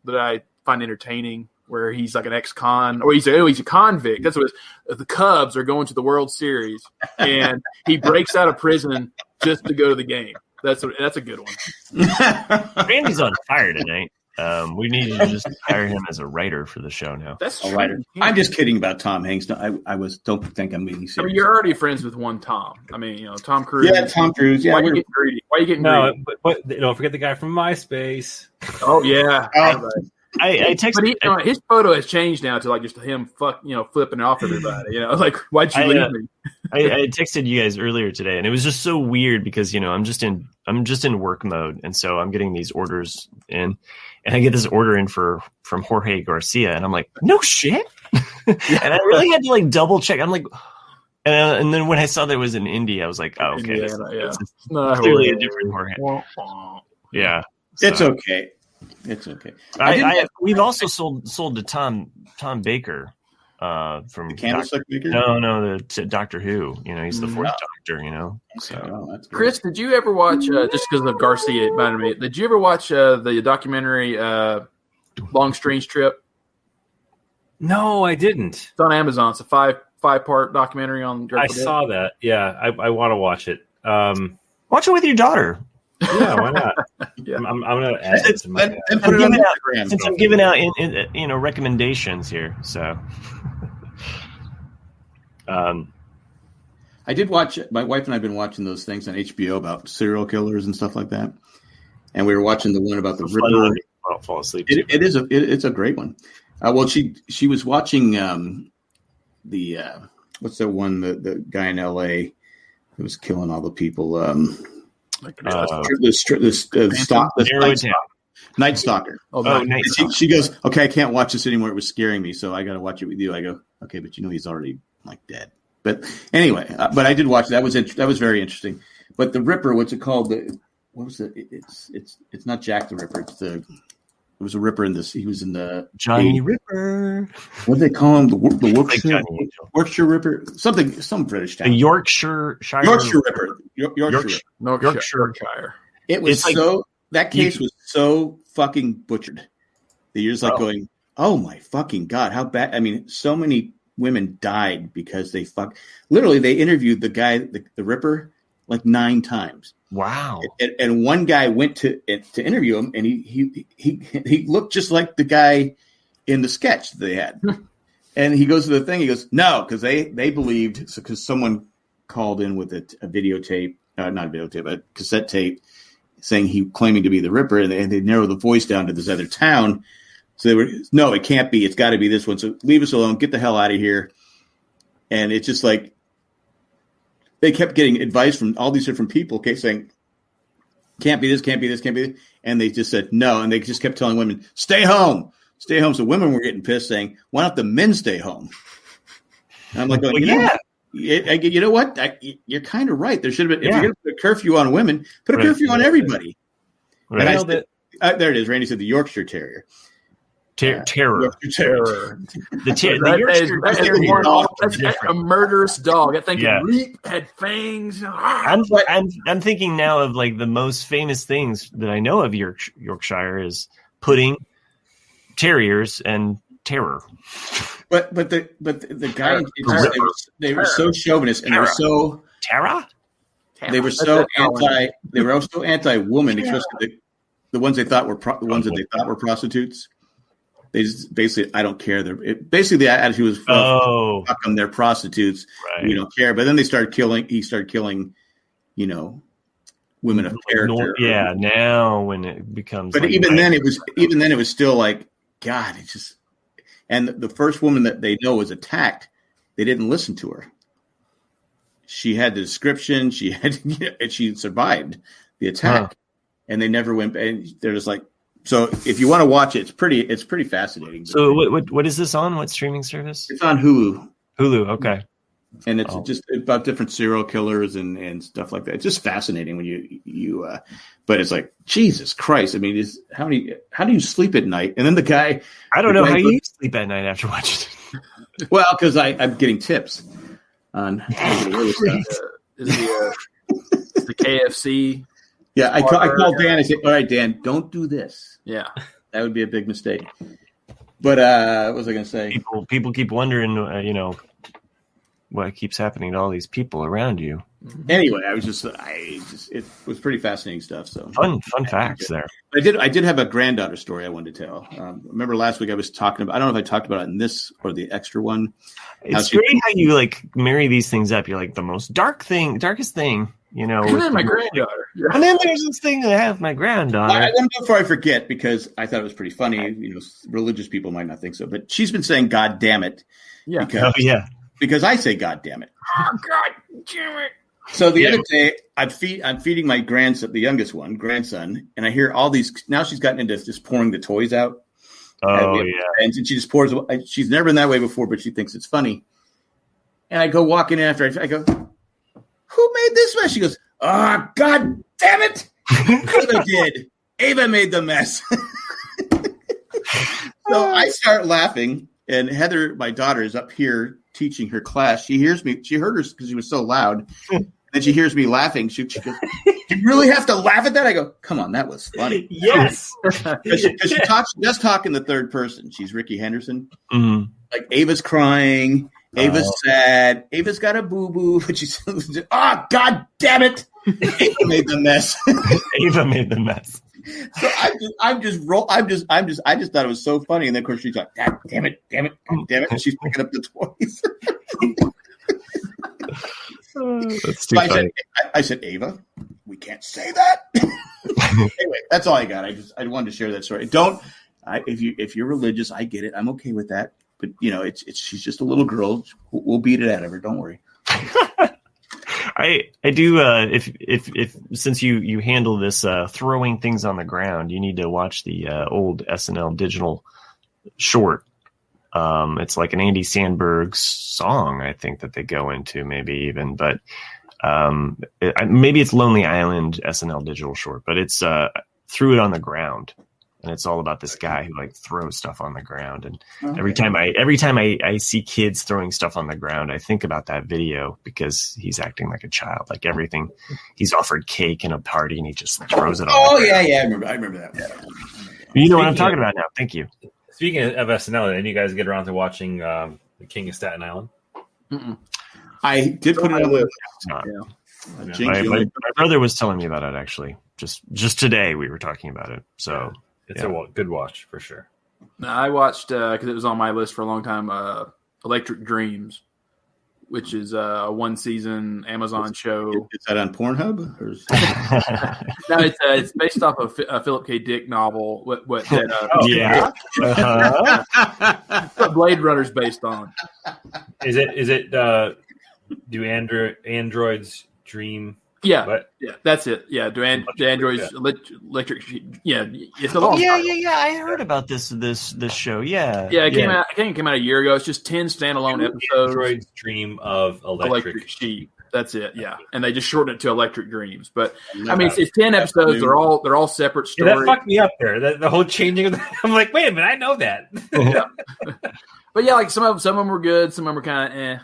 I find entertaining, where he's like an ex-con, or he's a convict. That's what the Cubs are going to the World Series, and he breaks out of prison just to go to the game. That's a good one. Randy's on fire tonight. We need to just hire him as a writer for the show now. That's a writer. I'm just kidding about Tom Hanks. Don't think I'm being serious. I mean, you're already friends with one Tom. I mean, Tom Cruise. Yeah, Tom Cruise. Yeah, why are you getting greedy? Greedy? But don't forget the guy from MySpace. Oh yeah. I texted. But his photo has changed now to like just him flipping off everybody. Like, why'd you leave me? I texted you guys earlier today, and it was just so weird because I'm just in work mode, and so I'm getting these orders in, and I get this order in from Jorge Garcia, and I'm like, no shit, and I really had to like double check. I'm like, and then when I saw that it was in India, I was like, oh okay, it's clearly a different Jorge. Yeah, it's okay. It's okay. We've also sold to Tom Baker from the Candlestick Maker. No, the Doctor Who. He's the fourth Doctor. So, Chris, did you ever watch just because of Garcia? It reminded me. Did you ever watch the documentary Long Strange Trip? No, I didn't. It's on Amazon. It's a five-part documentary on. I saw that. Yeah, I want to watch it. Watch it with your daughter. Yeah, why not? Yeah. I'm going to add it to my. Since I'm giving out recommendations here, so. I did watch. My wife and I have been watching those things on HBO about serial killers and stuff like that, and we were watching the one about the Ripper. I'll fall asleep. It's a great one. Well, she was watching the what's that one the guy in L.A. who was killing all the people. Night Stalker. Night Stalker. She goes, okay, I can't watch this anymore. It was scaring me, so I got to watch it with you. I go, okay, but he's already like dead. But anyway, but I did watch it. That was very interesting. But the Ripper, what's it called? What was it? It's not Jack the Ripper. It was a Ripper in this. He was in the Johnny Ripper. What do they call him? The Yorkshire Ripper. Some British town. The Yorkshire Ripper. Yorkshire. It was that case was so fucking butchered that you're just like going, oh my fucking God, how bad. I mean, so many women died because they fucked. Literally, they interviewed the guy, the Ripper, like 9 times. Wow. And one guy went to interview him, and he looked just like the guy in the sketch they had. And he goes to the thing. He goes, no, because they believed, because someone called in with a videotape, not a videotape, a cassette tape, saying he claiming to be the Ripper, and they narrowed the voice down to this other town. So they were, no, it can't be. It's got to be this one. So leave us alone. Get the hell out of here. And it's just like they kept getting advice from all these different people, saying, can't be this, can't be this, can't be this. And they just said no. And they just kept telling women, stay home. Stay home. So women were getting pissed, saying, why don't the men stay home? And I'm like, well, you know what? You're kind of right. There should have been, if you're going to put a curfew on women, put a curfew on everybody. Right. And I said, there it is. Randy said the Yorkshire Terrier. Terror. Yorkshire Terrier. The Yorkshire Terrier. That's a murderous dog. That thing could leap, had fangs. I'm thinking now of like the most famous things that I know of Yorkshire is pudding, terriers, and terror. But the guy, they were so chauvinist, and they were so Terra. They were so anti. They were also anti-woman, especially the ones they thought were prostitutes. They just basically, I don't care. Basically, the attitude was, fuck them, they're prostitutes. Right. We don't care. But then he started killing, women of character. Yeah. Now when it becomes, but even then it was still like, God, it's just. And the first woman that they know was attacked, they didn't listen to her. She had the description. She had, and she survived the attack, and they never went. And they're just like, so if you want to watch it, it's pretty fascinating. So what is this on? What streaming service? It's on Hulu. Hulu, okay. And it's just about different serial killers and stuff like that. It's just fascinating when you but it's like, Jesus Christ. I mean, how do you sleep at night? And then the guy, I don't know how you sleep at night after watching it. Well, because I'm getting tips on the KFC. Yeah, I called Dan. I said, all right, Dan, don't do this. Yeah. That would be a big mistake. But what was I going to say? People keep wondering, what keeps happening to all these people around you. Anyway, it was pretty fascinating stuff. So fun facts there. I did have a granddaughter story I wanted to tell. Remember last week I was talking about, I don't know if I talked about it in this or the extra one. It's great how you like marry these things up. You're like the most darkest thing, And then my granddaughter. And then there's this thing that I have my granddaughter. Before I forget, because I thought it was pretty funny. Religious people might not think so, but she's been saying "God damn it." Yeah. Because I say "God damn it." Oh, God damn it! So the other day, I'm feeding my grandson, the youngest one, and I hear all these. Now she's gotten into just pouring the toys out. Oh yeah, and she just pours. She's never been that way before, but she thinks it's funny. And I go walking in after. I go, "Who made this mess?" She goes, "Oh, God damn it! Ava did. Ava made the mess." So I start laughing, and Heather, my daughter, is up here teaching her class. She hears me. She heard her because she was so loud. And she hears me laughing. She goes, "Do you really have to laugh at that?" I go, "Come on, that was funny." Yes. Because she does talk in the third person. She's Ricky Henderson. Mm-hmm. Like Ava's crying. Ava's sad. Ava's got a boo-boo. But she's, "Oh, God damn it. Ava made the mess." Ava made the mess. So I just thought it was so funny. And then of course she's like, "God damn it. And she's picking up the toys. That's too funny. I said, "Ava, we can't say that." Anyway, that's all I got. I wanted to share that story. If you're religious, I get it. I'm okay with that. But she's just a little girl. We'll beat it out of her. Don't worry. I do. If since you handle this throwing things on the ground, you need to watch the old SNL digital short. It's like an Andy Samberg song, I think, that they go into, maybe even, but maybe it's Lonely Island SNL digital short, but it's Threw It on the Ground, and it's all about this guy who like throws stuff on the ground. And every time I see kids throwing stuff on the ground, I think about that video because he's acting like a child, like everything. He's offered cake in a party and he just throws it on. Oh yeah, I remember that. Yeah. You know what I'm talking about now. Thank you. Speaking of SNL, and you guys get around to watching The King of Staten Island. Mm-mm. I did put it on the list. My brother was telling me about it actually. Just today we were talking about it. So it's a good watch for sure. No, I watched because it was on my list for a long time. Electric Dreams, which is a 1-season Amazon show. Is that on Pornhub? Or is... No, it's based off of a Philip K. Dick novel. What Blade Runner's based on. Is it? Do androids dream? Yeah, what? Yeah, that's it. Yeah, do androids electric? Yeah, it's a long. Yeah. I heard about this show. Yeah, it came out. I think it came out a year ago. It's just 10 standalone episodes. Androids dream of electric sheep. That's it. Yeah, and they just shortened it to Electric Dreams. But I mean, it's 10 episodes. They're all separate stories. Yeah, that fucked me up there. The whole changing of I'm like, wait a minute, I know that. Yeah. But yeah, like some of them were good, some of them were kind of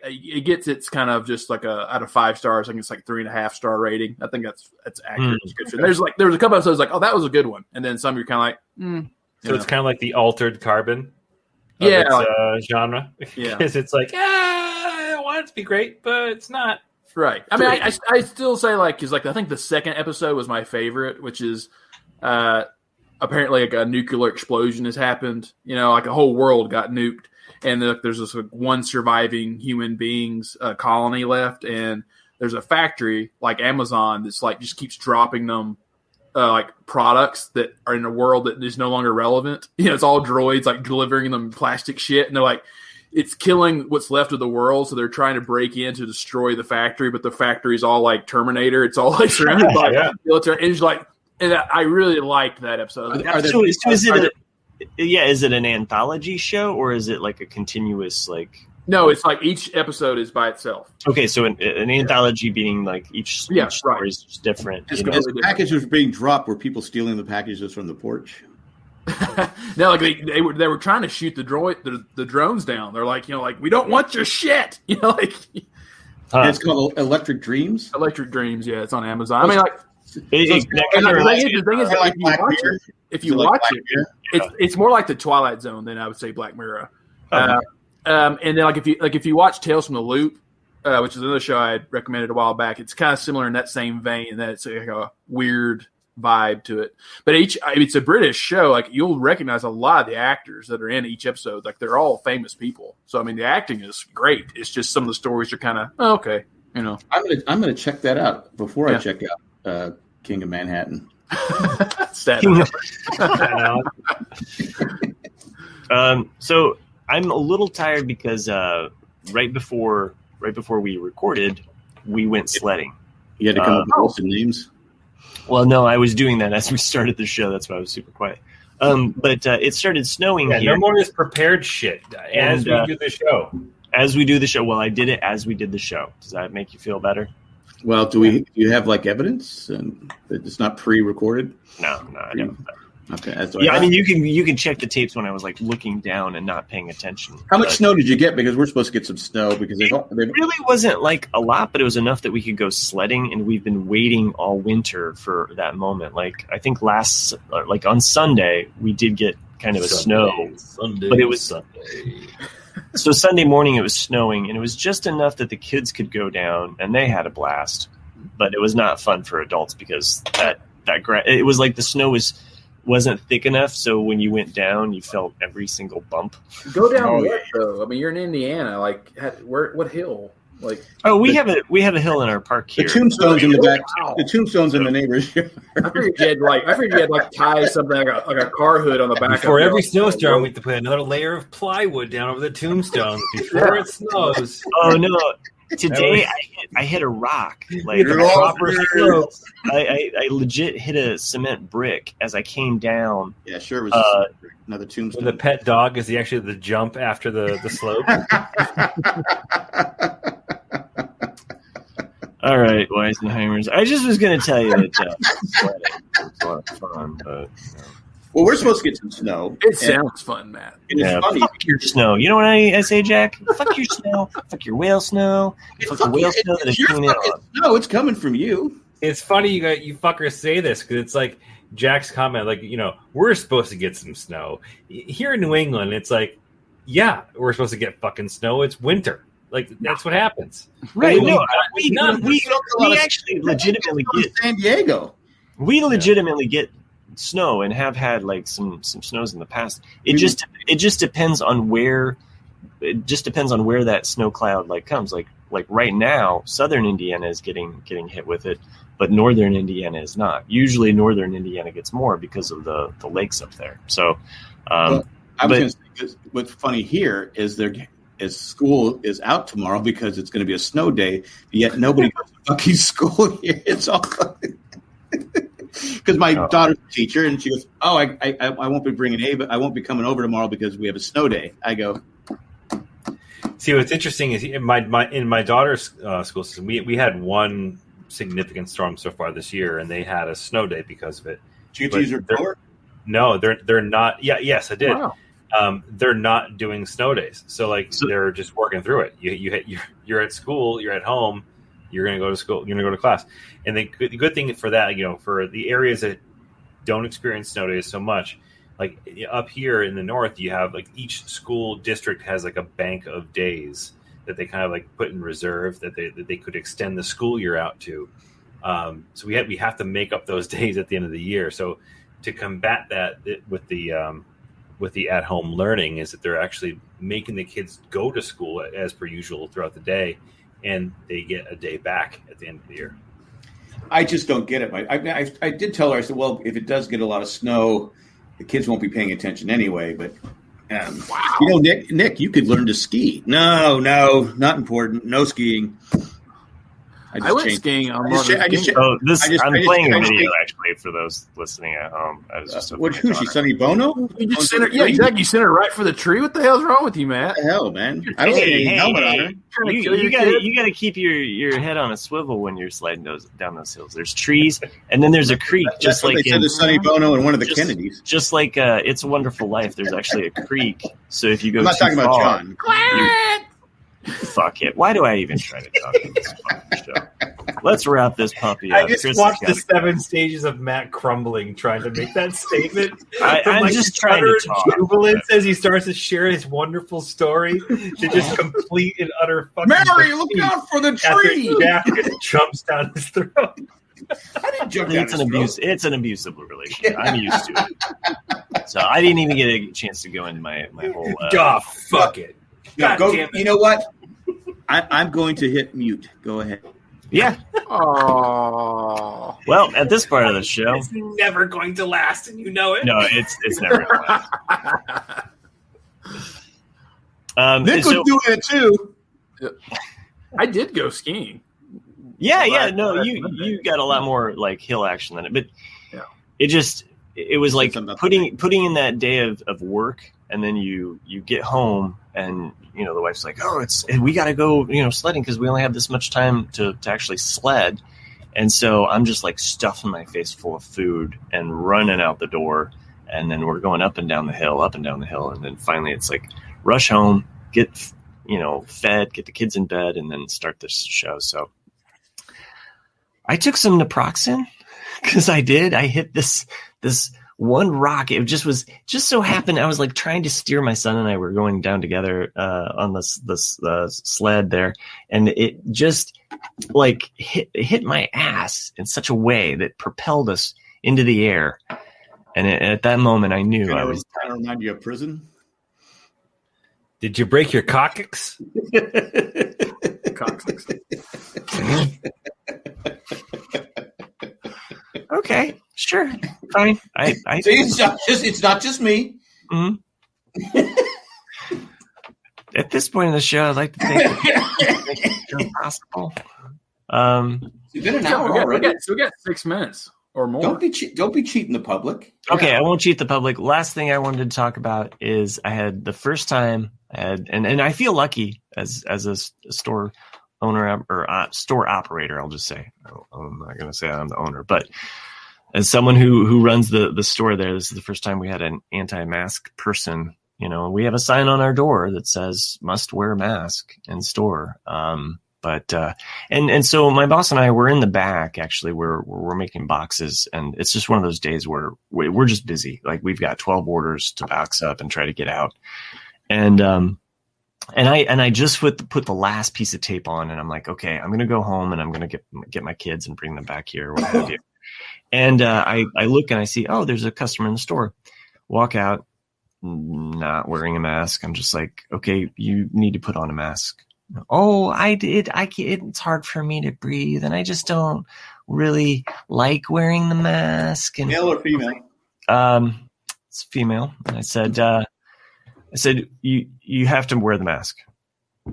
it gets its kind of just like out of 5 stars. I think it's like 3.5-star rating. I think that's accurate description. There was a couple episodes like, oh, that was a good one, and then some you're kind of like, So it's kind of like the Altered Carbon, genre. Yeah, because it's like, I want it to be great, but it's not. Right. I mean, I still say because I think the second episode was my favorite, which is. Apparently, like a nuclear explosion has happened. Like a whole world got nuked, and there's this one surviving human beings colony left, and there's a factory like Amazon that's like just keeps dropping them like products that are in a world that is no longer relevant. It's all droids like delivering them plastic shit, and they're like, it's killing what's left of the world, so they're trying to break in to destroy the factory, but the factory's all like Terminator. It's all like surrounded by military, and it's like. And I really liked that episode. Is it an anthology show or is it like a continuous like? No, it's like each episode is by itself. Okay, so an anthology being like each story is just different. As the packages were being dropped, were people stealing the packages from the porch? No, like they were trying to shoot the drones down. They're like, we don't want your shit. It's called Electric Dreams. Electric Dreams, yeah, it's on Amazon. I mean, like. The thing is if you watch it, it's more like the Twilight Zone than I would say Black Mirror. And then if you watch Tales from the Loop, which is another show I had recommended a while back, it's kind of similar in that same vein, in that it's like a weird vibe to it. But it's a British show. Like you'll recognize a lot of the actors that are in each episode. Like they're all famous people. So I mean, the acting is great. It's just some of the stories are kind of okay. I'm gonna check that out before I check out. King of Manhattan. So I'm a little tired because right before we recorded, we went sledding. You had to come up with some names. Well, no, I was doing that as we started the show. That's why I was super quiet. But it started snowing here. No more of this prepared shit as we do the show. As we do the show. Well, I did it as we did the show. Does that make you feel better? Well, do you have like evidence and it's not pre-recorded? No, I don't. Okay, that's I mean, you can check the tapes when I was like looking down and not paying attention. How much snow did you get? Because we're supposed to get some snow because it really wasn't like a lot, but it was enough that we could go sledding, and we've been waiting all winter for that moment. Like I think on Sunday we did get kind of a snow, but it was Sunday. So Sunday morning it was snowing, and it was just enough that the kids could go down, and they had a blast. But it was not fun for adults because it was like the snow wasn't thick enough, so when you went down, you felt every single bump. Go down what though? I mean, you're in Indiana. Like, what hill? Like, we have a hill in our park here. The tombstones in the back. Wow. The tombstones in the neighbor's yard. I figured you had like tie something like a car hood on the back. Before every snowstorm, we have to put another layer of plywood down over the tombstone before it snows. Oh no! Today I hit a rock. Like proper slopes. I legit hit a cement brick as I came down. Yeah, sure. It was another tombstone. The pet dog is actually the jump after the slope. All right, Weisenheimers. I just was going to tell you that it's a lot of fun, but. Well, we're supposed to get some snow. It sounds fun, Matt. Yeah, fuck your snow. You know what I say, Jack? Fuck your snow. Fuck your whale snow. Fuck the whale snow that is coming out. No, it's coming from you. It's funny you fuckers say this because it's like Jack's comment, like, we're supposed to get some snow. Here in New England, it's like, yeah, we're supposed to get fucking snow. It's winter. Like that's what happens. Right. We We actually legitimately get San Diego. We legitimately get snow and have had like some snows in the past. It just depends on where that snow cloud like comes. Like right now, southern Indiana is getting hit with it, but northern Indiana is not. Usually northern Indiana gets more because of the lakes up there. So I was going to say, what's funny here is school is out tomorrow because it's going to be a snow day, yet nobody goes to fucking school here. It's all because my daughter's a teacher, and she goes, "Oh, I won't be bringing but I won't be coming over tomorrow because we have a snow day." I go, see, what's interesting is in my daughter's school system, we had one significant storm so far this year, and they had a snow day because of it. Did you use your door? No, they're not. Yeah, yes, I did. Wow. They're not doing snow days, so they're just working through it. You're at school, you're at home, you're going to go to school, you're going to go to class. And the good thing for that, for the areas that don't experience snow days so much, like up here in the north, you have like each school district has like a bank of days that they kind of like put in reserve that they could extend the school year out to. So we have to make up those days at the end of the year. So to combat that with the at-home learning is that they're actually making the kids go to school as per usual throughout the day, and they get a day back at the end of the year. I just don't get it. I did tell her, I said, well, if it does get a lot of snow, the kids won't be paying attention anyway. But, wow. Nick, you could learn to ski. No, not important. No skiing. I went skiing on I'm playing a video actually for those listening at home. I was just who's she, Sonny Bono? You just sent her, yeah, exactly. You sent her right for the tree. What the hell's wrong with you, Matt? What the hell, man? I don't have any helmet on her. You gotta keep your head on a swivel when you're sliding down those hills. There's trees, and then there's a creek. Just like they said to Sonny Bono and one of the Kennedys. Just like It's a Wonderful Life. There's actually a creek. So if you go, I'm not talking about John. Fuck it. Why do I even try to talk on this fucking show? Let's wrap this puppy up. I just watched the 7 stages of Matt crumbling trying to make that statement. I'm just trying to talk. Jubilance as he starts to share his wonderful story to just complete and utter fucking Mary, look out for the tree! Jack jumps down his throat. I didn't jump down his throat. It's an abusive relationship. I'm used to it. So I didn't even get a chance to go into my whole... fuck it. God damn it. You know what? I'm going to hit mute. Go ahead. Yeah. Oh. Well, at this part of the show, it's never going to last, and you know it. No, it's never going to last. Nick was doing it too. I did go skiing. Yeah. No, you got a lot more like hill action than it, but it was like putting in that day of work, and then you get home and the wife's like, we got to go sledding because we only have this much time to actually sled, and so I'm just like stuffing my face full of food and running out the door, and then we're going up and down the hill, and then finally it's like rush home, get fed, get the kids in bed, and then start this show. So I took some naproxen because I hit this one rock. It just so happened I was like trying to steer. My son and I were going down together on this sled there, and it just like hit my ass in such a way that propelled us into the air. And at that moment, I knew I was trying to remind you of prison. Did you break your coccyx? Coccyx. Okay, sure, fine. I See, it's not just me. Mm-hmm. At this point in the show, I'd like to think it's possible. It's been an hour already. We got 6 minutes or more. Don't be cheating the public. Okay, I won't cheat the public. Last thing I wanted to talk about is I had the first time and I feel lucky as a store owner or store operator. I'll just say I'm not going to say I'm the owner, but as someone who runs the store there, this is the first time we had an anti-mask person. We have a sign on our door that says "must wear mask" in store. And so my boss and I were in the back. Actually, we're making boxes, and it's just one of those days where we're just busy. Like we've got 12 orders to box up and try to get out. And I just put the last piece of tape on, and I'm like, okay, I'm gonna go home and I'm gonna get my kids and bring them back here, what have you. And I look and I see, oh, there's a customer in the store. Walk out, not wearing a mask. I'm just like, okay, you need to put on a mask. Oh, I did. It's hard for me to breathe, and I just don't really like wearing the mask. And, male or female? It's female. And I said, you have to wear the mask,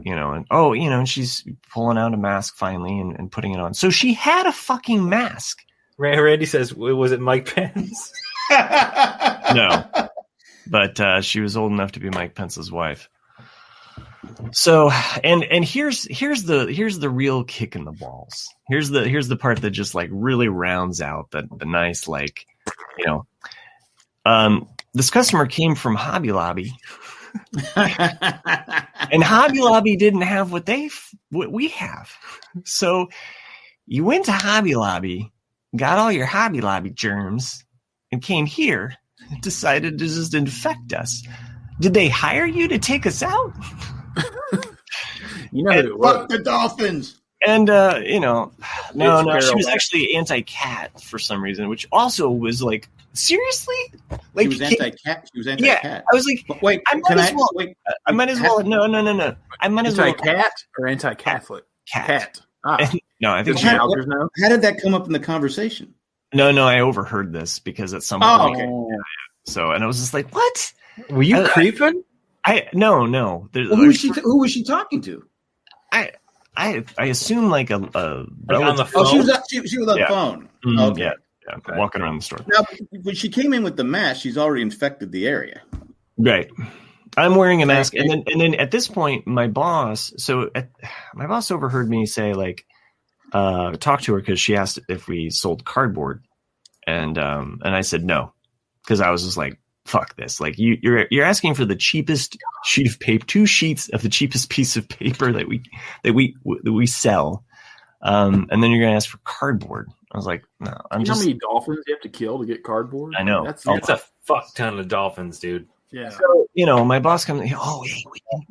and and she's pulling out a mask finally and putting it on. So she had a fucking mask. Randy says, was it Mike Pence? No, but she was old enough to be Mike Pence's wife. So, and here's the real kick in the balls. Here's the part that just like really rounds out the nice, like, this customer came from Hobby Lobby. And Hobby Lobby didn't have what we have. So you went to Hobby Lobby, got all your Hobby Lobby germs, and came here and decided to just infect us. Did they hire you to take us out? You know who it was. Fuck the Dolphins. And no, she was actually anti-cat for some reason, which also was like, seriously? Like, she was anti-cat. She was anti-cat. Yeah, I was like, but wait, I might as well. No. I might as well. Anti-cat or anti-Catholic? Cat. Ah. No, I think how did that come up in the conversation? No, I overheard this because at some point. Oh, okay. So, and I was just like, what? Were you creeping? No. Well, who was she talking to? I assume like a on the phone. Oh, she was on the phone. Mm-hmm, okay. Yeah, okay. Walking around the store. Now, when she came in with the mask, she's already infected the area. Right. I'm wearing a mask, and then at this point, my boss overheard me say like, talk to her because she asked if we sold cardboard, and I said no, because I was just like, fuck this. Like you're asking for the cheapest sheet of paper, 2 sheets of the cheapest piece of paper that we sell. And then you're going to ask for cardboard. I was like, no, how many dolphins you have to kill to get cardboard? I know. That's a fuck ton of dolphins, dude. Yeah. So, my boss comes, hey, we can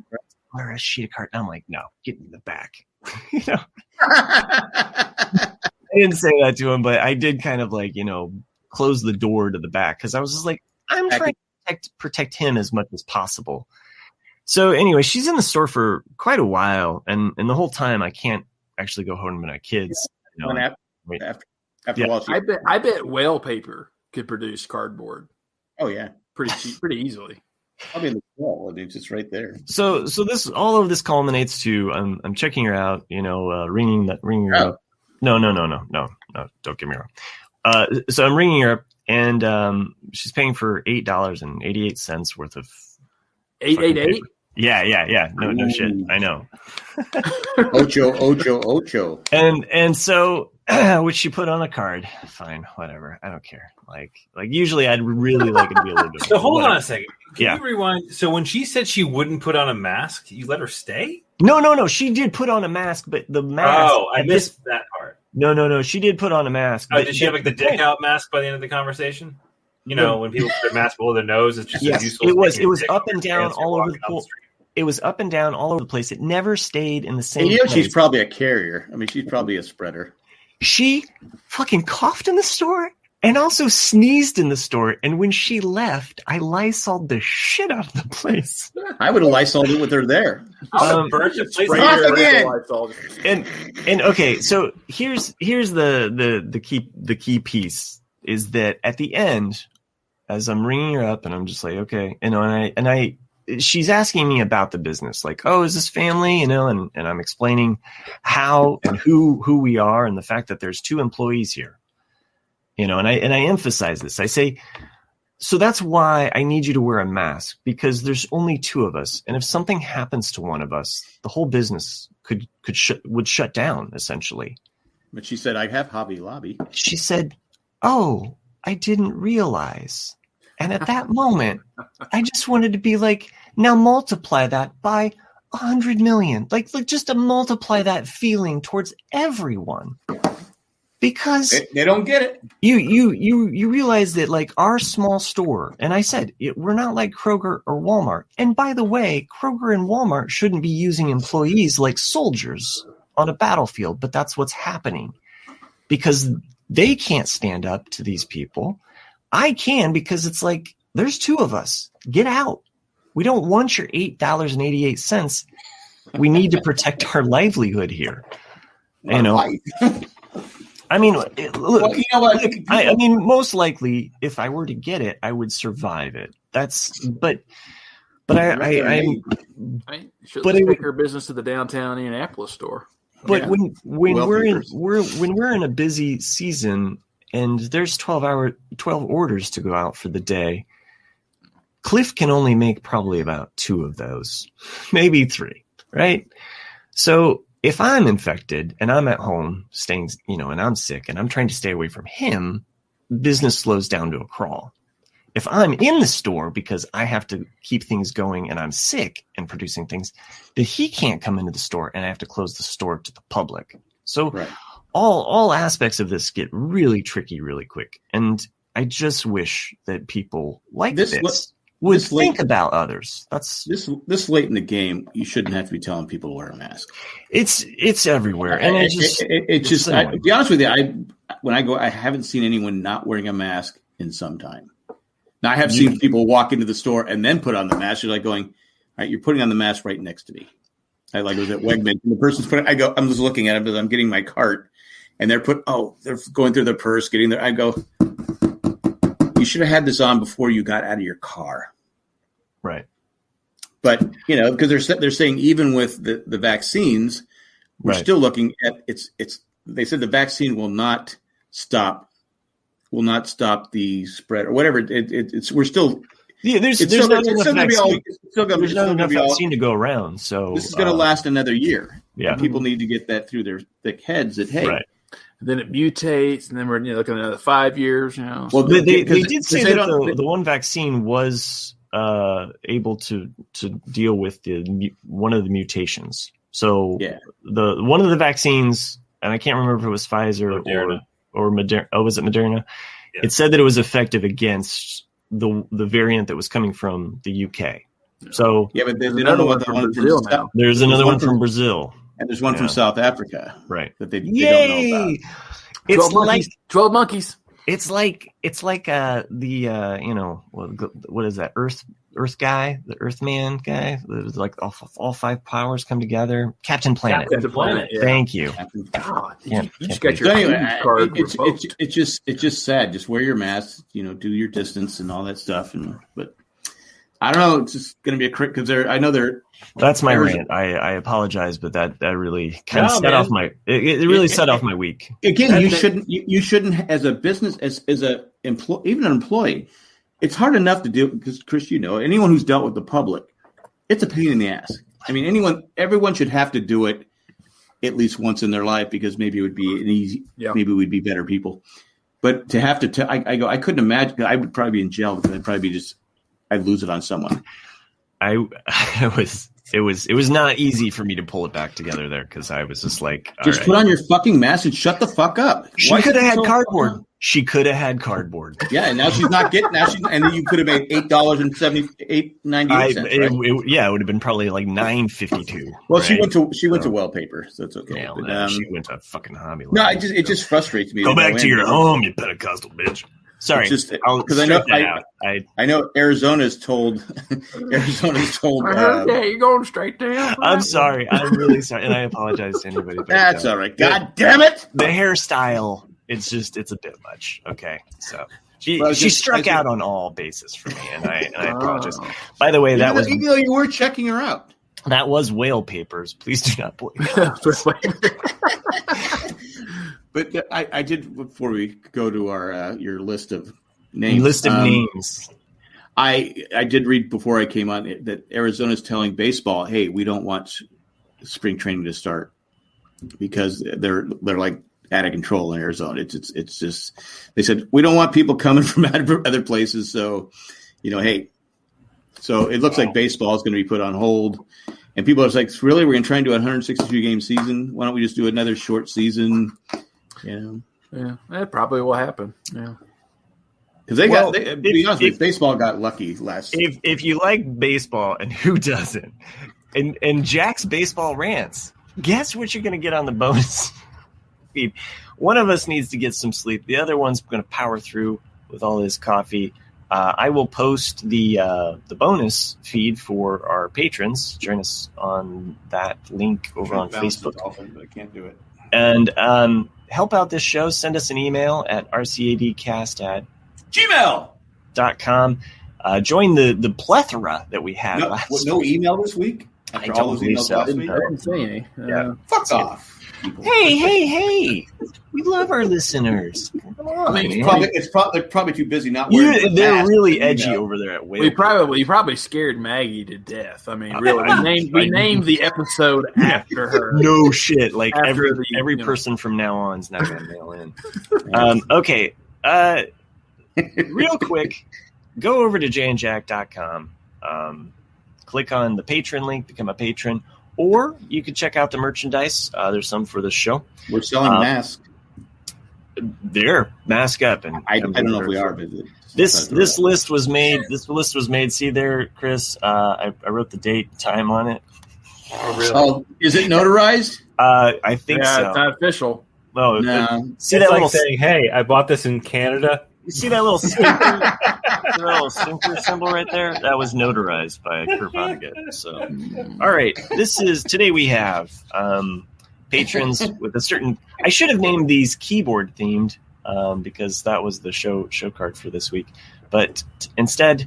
wear a sheet of card. I'm like, no, get in the back. I didn't say that to him, but I did kind of like, close the door to the back because I was just like, I'm trying to protect him as much as possible. So anyway, she's in the store for quite a while, and the whole time I can't actually go home with my kids. After a while, I bet whale paper could produce cardboard. Oh yeah, pretty easily. Probably in the wall. It's just right there. So this all of this culminates to I'm checking her out. Ringing her up. No, don't get me wrong. So I'm ringing her up. And she's paying for $8.88 worth of 888. Yeah. No shit. I know. Ocho. And so, which she put on a card. Fine, whatever. I don't care. Like usually, I'd really like it to be a little bit. So hold on a second. Can you rewind? So when she said she wouldn't put on a mask, you let her stay? No. She did put on a mask, but the mask. Oh, I missed that part. No. She did put on a mask. Oh, did she have like the dick out mask by the end of the conversation? When people put their mask below their nose, it's just as useful. It was up and down all over the pool. It was up and down all over the place. It never stayed in the same place. She's probably a carrier. I mean, she's probably a spreader. She fucking coughed in the store and also sneezed in the store. And when she left, I Lysoled the shit out of the place. I would have Lysoled it with her there. Burnt the place. And okay, so here's the key piece is that at the end, as I'm ringing her up and I'm just like, okay, and she's asking me about the business, like, oh, is this family, and I'm explaining how and who we are and the fact that there's 2 employees here, and I emphasize this. I say, so that's why I need you to wear a mask, because there's only 2 of us, and if something happens to one of us, the whole business would shut down essentially. But she said, I have Hobby Lobby. She said, oh, I didn't realize. And at that moment, I just wanted to be like, now multiply that by 100 million. Like just to multiply that feeling towards everyone. Because they don't get it. You realize that like our small store, and I said we're not like Kroger or Walmart. And by the way, Kroger and Walmart shouldn't be using employees like soldiers on a battlefield, but that's what's happening because they can't stand up to these people. I can because it's like there's two of us. Get out. We don't want your $8.88. We need to protect our livelihood here. You know. I mean, look. Well, you know what? Look, I mean, most likely, if I were to get it, I would survive it. But I should take her business to the downtown Indianapolis store. But when we're in a busy season and there's 12 orders to go out for the day, Cliff can only make probably about 2 of those, maybe 3, right? So if I'm infected and I'm at home staying, and I'm sick and I'm trying to stay away from him, business slows down to a crawl. If I'm in the store because I have to keep things going and I'm sick and producing things, then he can't come into the store and I have to close the store to the public. So all aspects of this get really tricky really quick. And I just wish that people like this would think about others. That's this late in the game. You shouldn't have to be telling people to wear a mask. It's everywhere, and it's just. To be honest with you, when I go, I haven't seen anyone not wearing a mask in some time. Now I have seen people walk into the store and then put on the mask. You're like going, all right, you're putting on the mask right next to me. I was at Wegmans. And the person's putting. I'm just looking at it because I'm getting my cart, and they're going through their purse, getting there. I go, you should have had this on before you got out of your car. Right. But, because they're saying even with the vaccines, we're still looking at they said the vaccine will not stop the spread or whatever. We're still. Yeah, there's not enough vaccine to go around. So this is going to last another year. Yeah. And people need to get that through their thick heads that, hey. Right. Then it mutates, and then we're looking at another 5 years. Well, they did say that the one vaccine was able to deal with one of the mutations. So the one of the vaccines, and I can't remember if it was Pfizer or Moderna. Oh, was it Moderna? Yeah. It said that it was effective against the variant that was coming from the UK. So but there's another one from Brazil now. There's another one from Brazil. And there's one from South Africa, right? That they don't know about. It's 12 monkeys. It's like what is that? Earth guy, the Earthman guy. It was like all 5 powers come together. Captain Planet. Yeah. Thank you. God, you just got your card. It's just sad. Just wear your mask. Do your distance and all that stuff. But I don't know. It's just going to be a crit because I know they're. That's my rant. I apologize, but that really kind of set off my. It really set off my week. Again, you shouldn't as a business as a employee, even an employee. It's hard enough to do because Chris, anyone who's dealt with the public, it's a pain in the ass. I mean, everyone should have to do it at least once in their life because maybe it would be an easy. Yeah. Maybe we'd be better people. But to have to, I couldn't imagine. I would probably be in jail because I'd lose it on someone. It was not easy for me to pull it back together there because I was just like, put on your fucking mask and shut the fuck up. She could have had cardboard. She could have had cardboard. Yeah, and now she's not getting. And then you could have made $8.98. It would have been probably like $9.52. Well, right? she went to Wellpaper, so it's okay. But, she went to fucking Hobby Lobby. No, it just frustrates me. Go back to your home, you Pentecostal bitch. Sorry, because I know Arizona's told. You're going straight down. I'm sorry. I'm really sorry, and I apologize to anybody. That's all right. God damn it! The hairstyle. It's a bit much. Okay, so she struck out on all bases for me, and I apologize. By the way, even though you were checking her out. That was Whale Papers. Please do not believe But I did, before we go to our your list of names. Names. I did read before I came on that Arizona's telling baseball, hey, we don't want spring training to start because they're like out of control in Arizona. It's just, they said, we don't want people coming from other places. So, hey, so it looks like baseball is going to be put on hold. And people are like, really? We're going to try and do a 162 game season? Why don't we just do another short season? Yeah, that probably will happen. Yeah. Because to be honest with you, baseball got lucky last. If you like baseball, and who doesn't, and Jack's baseball rants, guess what you're going to get on the bonus feed? One of us needs to get some sleep. The other one's going to power through with all his coffee. I will post the bonus feed for our patrons. Join us on that link over on Facebook. But I can't do it. And help out this show. Send us an email at rcadcast@gmail.com. Join the plethora that we had last week. No email this week? I don't believe so. I didn't see any. Fuck off. Hey. We love our listeners. Come on, they're probably too busy not wearing they're really edgy over there at Whale. You probably scared Maggie to death. I mean, really, we named the episode after her. No shit. Like every person from now on is not going to mail in. Okay. Real quick, go over to jandjack.com. Click on the Patron link, become a patron, or you can check out the merchandise. There's some for the show. We're selling masks. They're mask up, and I don't know if we are, but this list was made. This list was made. See there, Chris. I wrote the date, time on it. Oh, really? Oh, is it notarized? I think so. It's not official. No. See that little saying? Hey, I bought this in Canada. You see that little stinker, symbol right there? That was notarized by Kurt Vonnegut. So, all right. Today we have patrons with a certain. I should have named these keyboard themed because that was the show card for this week. But instead,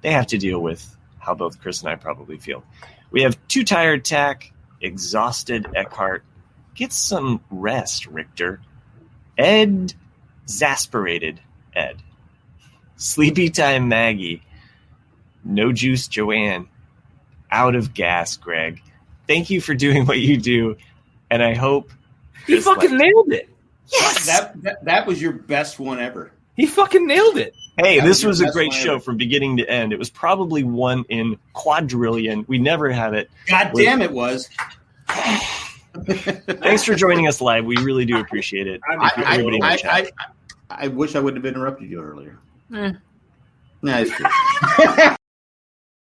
they have to deal with how both Chris and I probably feel. We have Too Tired Tack, Exhausted Eckhart, Get Some Rest, Richter, Ed, Exasperated Ed, Sleepy Time Maggie, No Juice Joanne, Out of Gas Greg. Thank you for doing what you do, and I hope he fucking nailed it. Yes, that was your best one ever. He fucking nailed it. Hey, this was a great show from beginning to end. It was probably one in quadrillion. We never had it. God damn, it was. Thanks for joining us live. We really do appreciate it. I wish I wouldn't have interrupted you earlier. Nah, it's true.